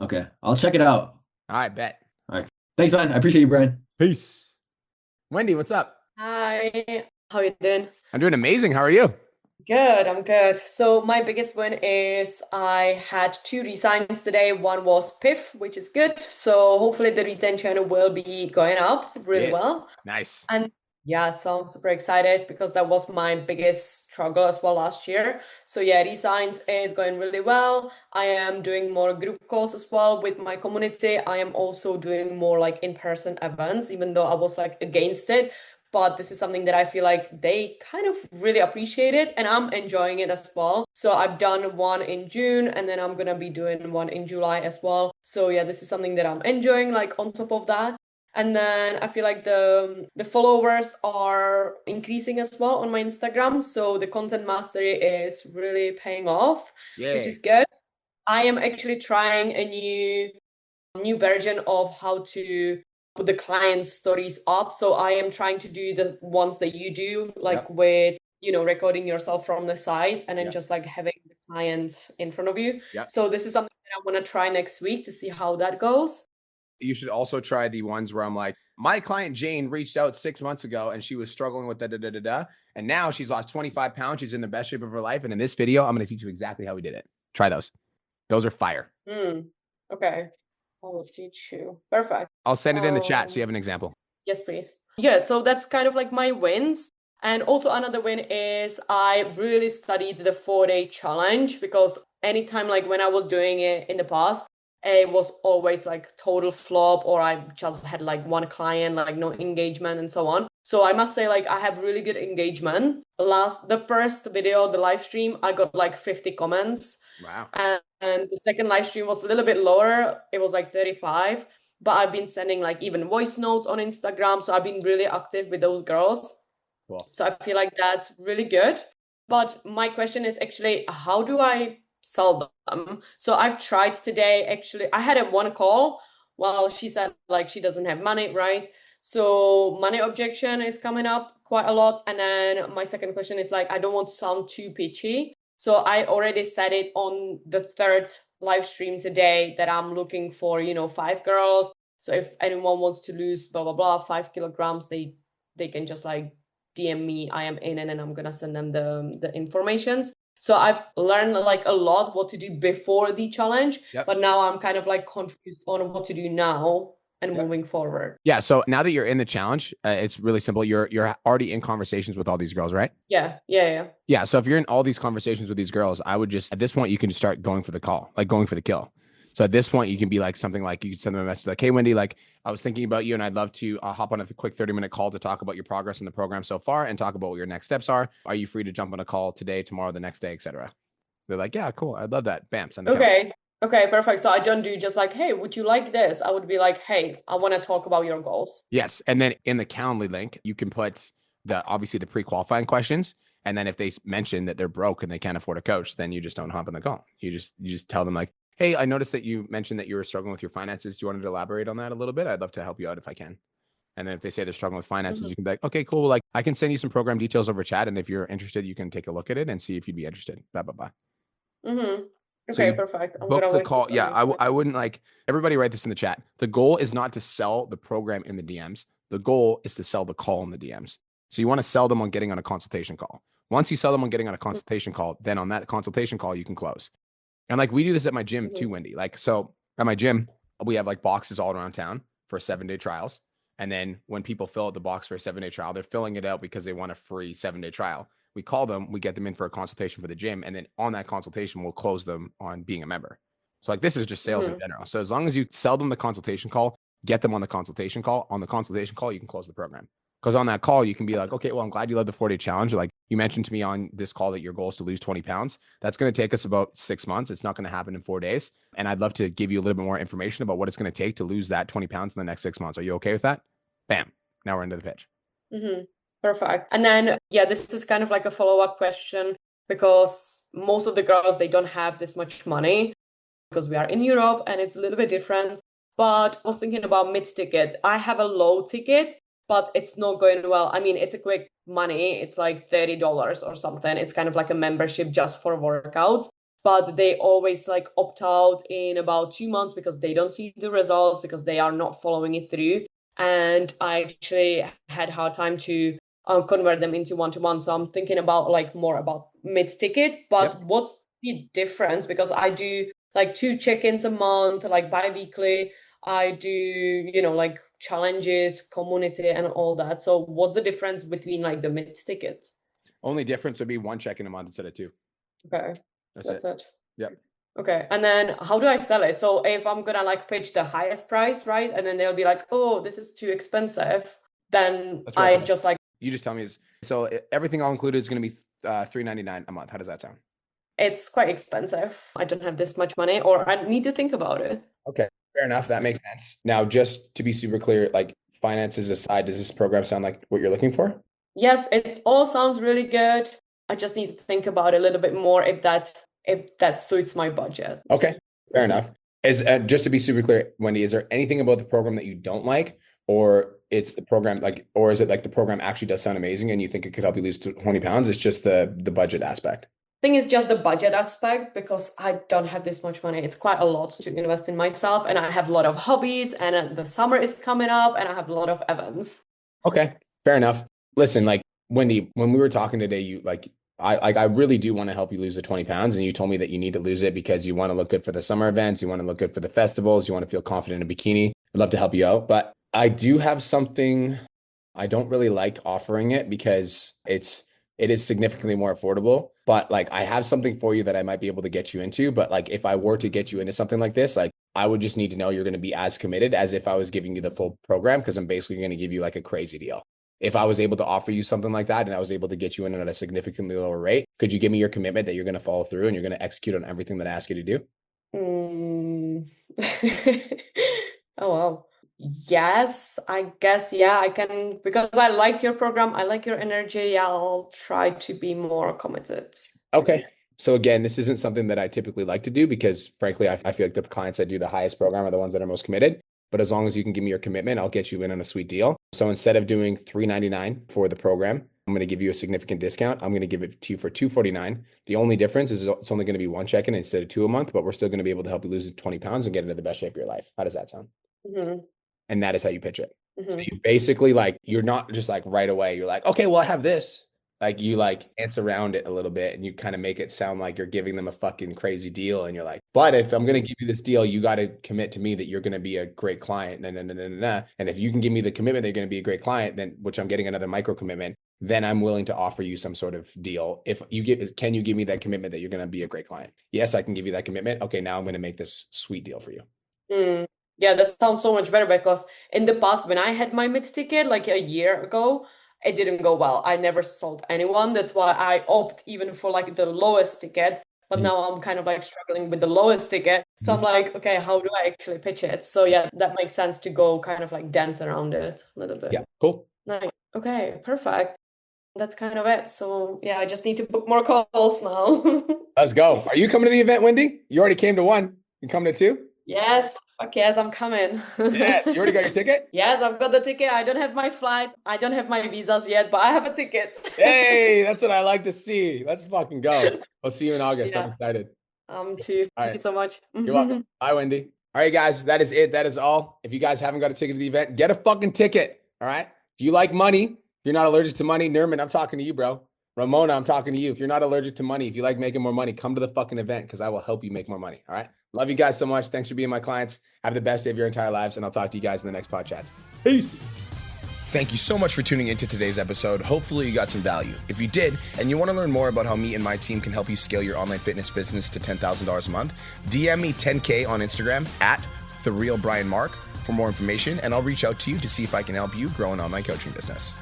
Okay, I'll check it out. All right, bet. All right. Thanks, man. I appreciate you, Brian. Peace. Wendy, what's up? Hi, how you doing? I'm doing amazing. How are you? Good, I'm good. So my biggest win is I had 2 resigns today. One was PIF, which is good. So hopefully the retention will be going up really well. Nice. And yeah, so I'm super excited because that was my biggest struggle as well last year. So yeah, resigns is going really well. I am doing more group calls as well with my community. I am also doing more like in-person events, even though I was like against it. But this is something that I feel like they kind of really appreciate it and I'm enjoying it as well. So I've done one in June and then I'm gonna be doing one in July as well. So yeah, this is something that I'm enjoying like on top of that. And then I feel like the followers are increasing as well on my Instagram. So the content mastery is really paying off, which is good. I am actually trying a new version of how to put the client stories up. So I am trying to do the ones that you do, like with, recording yourself from the side and then just like having the client in front of you. So this is something that I want to try next week to see how that goes. You should also try the ones where I'm like, my client Jane reached out 6 months ago and she was struggling with and now she's lost 25 pounds. She's in the best shape of her life. And in this video, I'm going to teach you exactly how we did it. Try those. Those are fire. Okay. I will teach you. Perfect. I'll send it in the chat so you have an example. Yes, please. Yeah, so that's kind of like my wins. And also another win is I really studied the 4-day challenge because anytime like when I was doing it in the past, it was always like total flop or I just had like one client, like no engagement and so on. So I must say like I have really good engagement. The first video, the live stream, I got like 50 comments. Wow. And the second live stream was a little bit lower. It was like 35. But I've been sending like even voice notes on Instagram. So I've been really active with those girls. Cool. So I feel like that's really good. But my question is actually, how do I sell them? So I've tried today, actually. I had one call. Well, she said like she doesn't have money, right? So money objection is coming up quite a lot. And then my second question is like, I don't want to sound too pitchy. So I already said it on the 3rd live stream today that I'm looking for, 5 girls. So if anyone wants to lose blah, blah, blah, 5 kilograms, they can just like DM me, I am in, and then I'm going to send them the informations. So I've learned like a lot what to do before the challenge, but now I'm kind of like confused on what to do now and moving forward. Yeah. So now that you're in the challenge, it's really simple. You're already in conversations with all these girls, right? Yeah. Yeah. So if you're in all these conversations with these girls, I would just, at this point, you can start going for the call, like going for the kill. So at this point, you can be like something like you can send them a message like, hey, Wendy, like I was thinking about you and I'd love to hop on a quick 30-minute call to talk about your progress in the program so far and talk about what your next steps are. Are you free to jump on a call today, tomorrow, the next day, etc.? They're like, yeah, cool. I'd love that. Bam. Send the Okay. Okay, perfect. So I don't do just like, hey, would you like this? I would be like, hey, I want to talk about your goals. Yes. And then in the Calendly link, you can put obviously the pre-qualifying questions. And then if they mention that they're broke and they can't afford a coach, then you just don't hop on the call. You just tell them like, hey, I noticed that you mentioned that you were struggling with your finances. Do you want to elaborate on that a little bit? I'd love to help you out if I can. And then if they say they're struggling with finances, Mhm. you can be like, okay, cool. Like I can send you some program details over chat. And if you're interested, you can take a look at it and see if you'd be interested. Blah, blah, blah. Mm-hmm. So Okay, you perfect. I'm book gonna the write call. this Yeah, down. I wouldn't like everybody write this in the chat. The goal is not to sell the program in the DMs. The goal is to sell the call in the DMs. So you want to sell them on getting on a consultation call. Once you sell them on getting on a consultation call, then on that consultation call, you can close. And like we do this at my gym too, Wendy. Like, so at my gym, we have like boxes all around town for 7-day trials. And then when people fill out the box for a 7-day trial, they're filling it out because they want a free 7-day trial. We call them, we get them in for a consultation for the gym. And then on that consultation, we'll close them on being a member. So like this is just sales in general. So as long as you sell them the consultation call, get them on the consultation call, you can close the program. Because on that call, you can be like, okay, well, I'm glad you led the 4-day challenge. Like you mentioned to me on this call that your goal is to lose 20 pounds. That's going to take us about 6 months. It's not going to happen in 4 days. And I'd love to give you a little bit more information about what it's going to take to lose that 20 pounds in the next 6 months. Are you okay with that? Bam. Now we're into the pitch. Mm-hmm. Perfect. And then, yeah, this is kind of like a follow-up question because most of the girls, they don't have this much money because we are in Europe and it's a little bit different. But I was thinking about mid-ticket. I have a low ticket, but it's not going well. I mean, it's a quick money. It's like $30 or something. It's kind of like a membership just for workouts. But they always like opt out in about 2 months because they don't see the results because they are not following it through. And I actually had hard time to convert them into one-to-one. So I'm thinking about like more about mid-ticket. But what's the difference? Because I do like 2 check-ins a month, like bi-weekly. I do, you know, like challenges, community, and all that. So what's the difference between like the mid-ticket? Only difference would be 1 check-in a month instead of 2. Okay, That's it. Yep. Okay, and then how do I sell it? So if I'm gonna like pitch the highest price, right? And then they'll be like, oh, this is too expensive. Then That's real I quick. just like, You just tell me. So everything all included is going to be $399 a month. How does that sound? it's quite expensive. I don't have this much money, or I need to think about it. Okay, fair enough. That makes sense. Now, just to be super clear, like finances aside, does this program sound like what you're looking for? Yes, it all sounds really good. I just need to think about it a little bit more if that suits my budget. Okay, fair enough. Is just to be super clear, Wendy, is there anything about the program that you don't like, or it's the program like, or is it like the program actually does sound amazing and you think it could help you lose 20 pounds? It's just the budget aspect. Thing is just the budget aspect because I don't have this much money. It's quite a lot to invest in myself, and I have a lot of hobbies, and the summer is coming up, and I have a lot of events. Okay, fair enough. Listen, like Wendy, when we were talking today, you like I really do want to help you lose the 20 pounds, and you told me that you need to lose it because you want to look good for the summer events, you want to look good for the festivals, you want to feel confident in a bikini. I'd love to help you out, but I do have something. I don't really like offering it because it is significantly more affordable, but like I have something for you that I might be able to get you into. But like if I were to get you into something like this, like I would just need to know you're going to be as committed as if I was giving you the full program, because I'm basically going to give you like a crazy deal. If I was able to offer you something like that and I was able to get you in at a significantly lower rate, could you give me your commitment that you're going to follow through and you're going to execute on everything that I ask you to do? Oh, wow. Yes, I guess, yeah, I can, because I like your program, I like your energy. Yeah, I'll try to be more committed. Okay. So again, this isn't something that I typically like to do because frankly, I feel like the clients that do the highest program are the ones that are most committed. But as long as you can give me your commitment, I'll get you in on a sweet deal. So instead of doing $399 for the program, I'm going to give you a significant discount. I'm going to give it to you for $249. The only difference is it's only going to be 1 check-in instead of 2 a month, but we're still going to be able to help you lose 20 pounds and get into the best shape of your life. How does that sound? Mm-hmm. And that is how you pitch it. So Mm-hmm. you basically like, you're not just like right away, you're like, okay, well, I have this. Like you like dance around it a little bit and you kind of make it sound like you're giving them a fucking crazy deal. And you're like, but if I'm going to give you this deal, you got to commit to me that you're going to be a great client. Nah, nah, nah, nah, nah. And if you can give me the commitment that you're going to be a great client, then which I'm getting another micro commitment, then I'm willing to offer you some sort of deal. If you get, can you give me that commitment that you're going to be a great client? Yes, I can give you that commitment. Okay, now I'm going to make this sweet deal for you. Yeah, that sounds so much better because in the past, when I had my mid ticket like a year ago, it didn't go well. I never sold anyone. That's why I opt even for like the lowest ticket. But now I'm kind of like struggling with the lowest ticket. So I'm like, okay, how do I actually pitch it? So yeah, that makes sense to go kind of like dance around it a little bit. Yeah, cool. Nice. Okay, perfect. That's kind of it. So yeah, I just need to book more calls now. Let's go. Are you coming to the event, Wendy? You already came to 1. You coming to 2? Yes, Fuck yes, I'm coming. Yes, you already got your ticket? Yes, I've got the ticket. I don't have my flight. I don't have my visas yet, but I have a ticket. Hey, that's what I like to see. Let's fucking go. I'll see you in August. I'm Yeah. excited. Too. All Thank you so much. You're welcome. Bye, Wendy. All right, guys, that is it. That is all. If you guys haven't got a ticket to the event, get a fucking ticket. All right. If you like money, if you're not allergic to money, Nerman, I'm talking to you, bro. Ramona, I'm talking to you. If you're not allergic to money, if you like making more money, come to the fucking event because I will help you make more money. All right. Love you guys so much. Thanks for being my clients. Have the best day of your entire lives, and I'll talk to you guys in the next Podchats. Peace. Thank you so much for tuning into today's episode. Hopefully you got some value. If you did, and you want to learn more about how me and my team can help you scale your online fitness business to $10,000 a month, DM me 10K on Instagram at @TheRealBrianMark for more information, and I'll reach out to you to see if I can help you grow an online coaching business.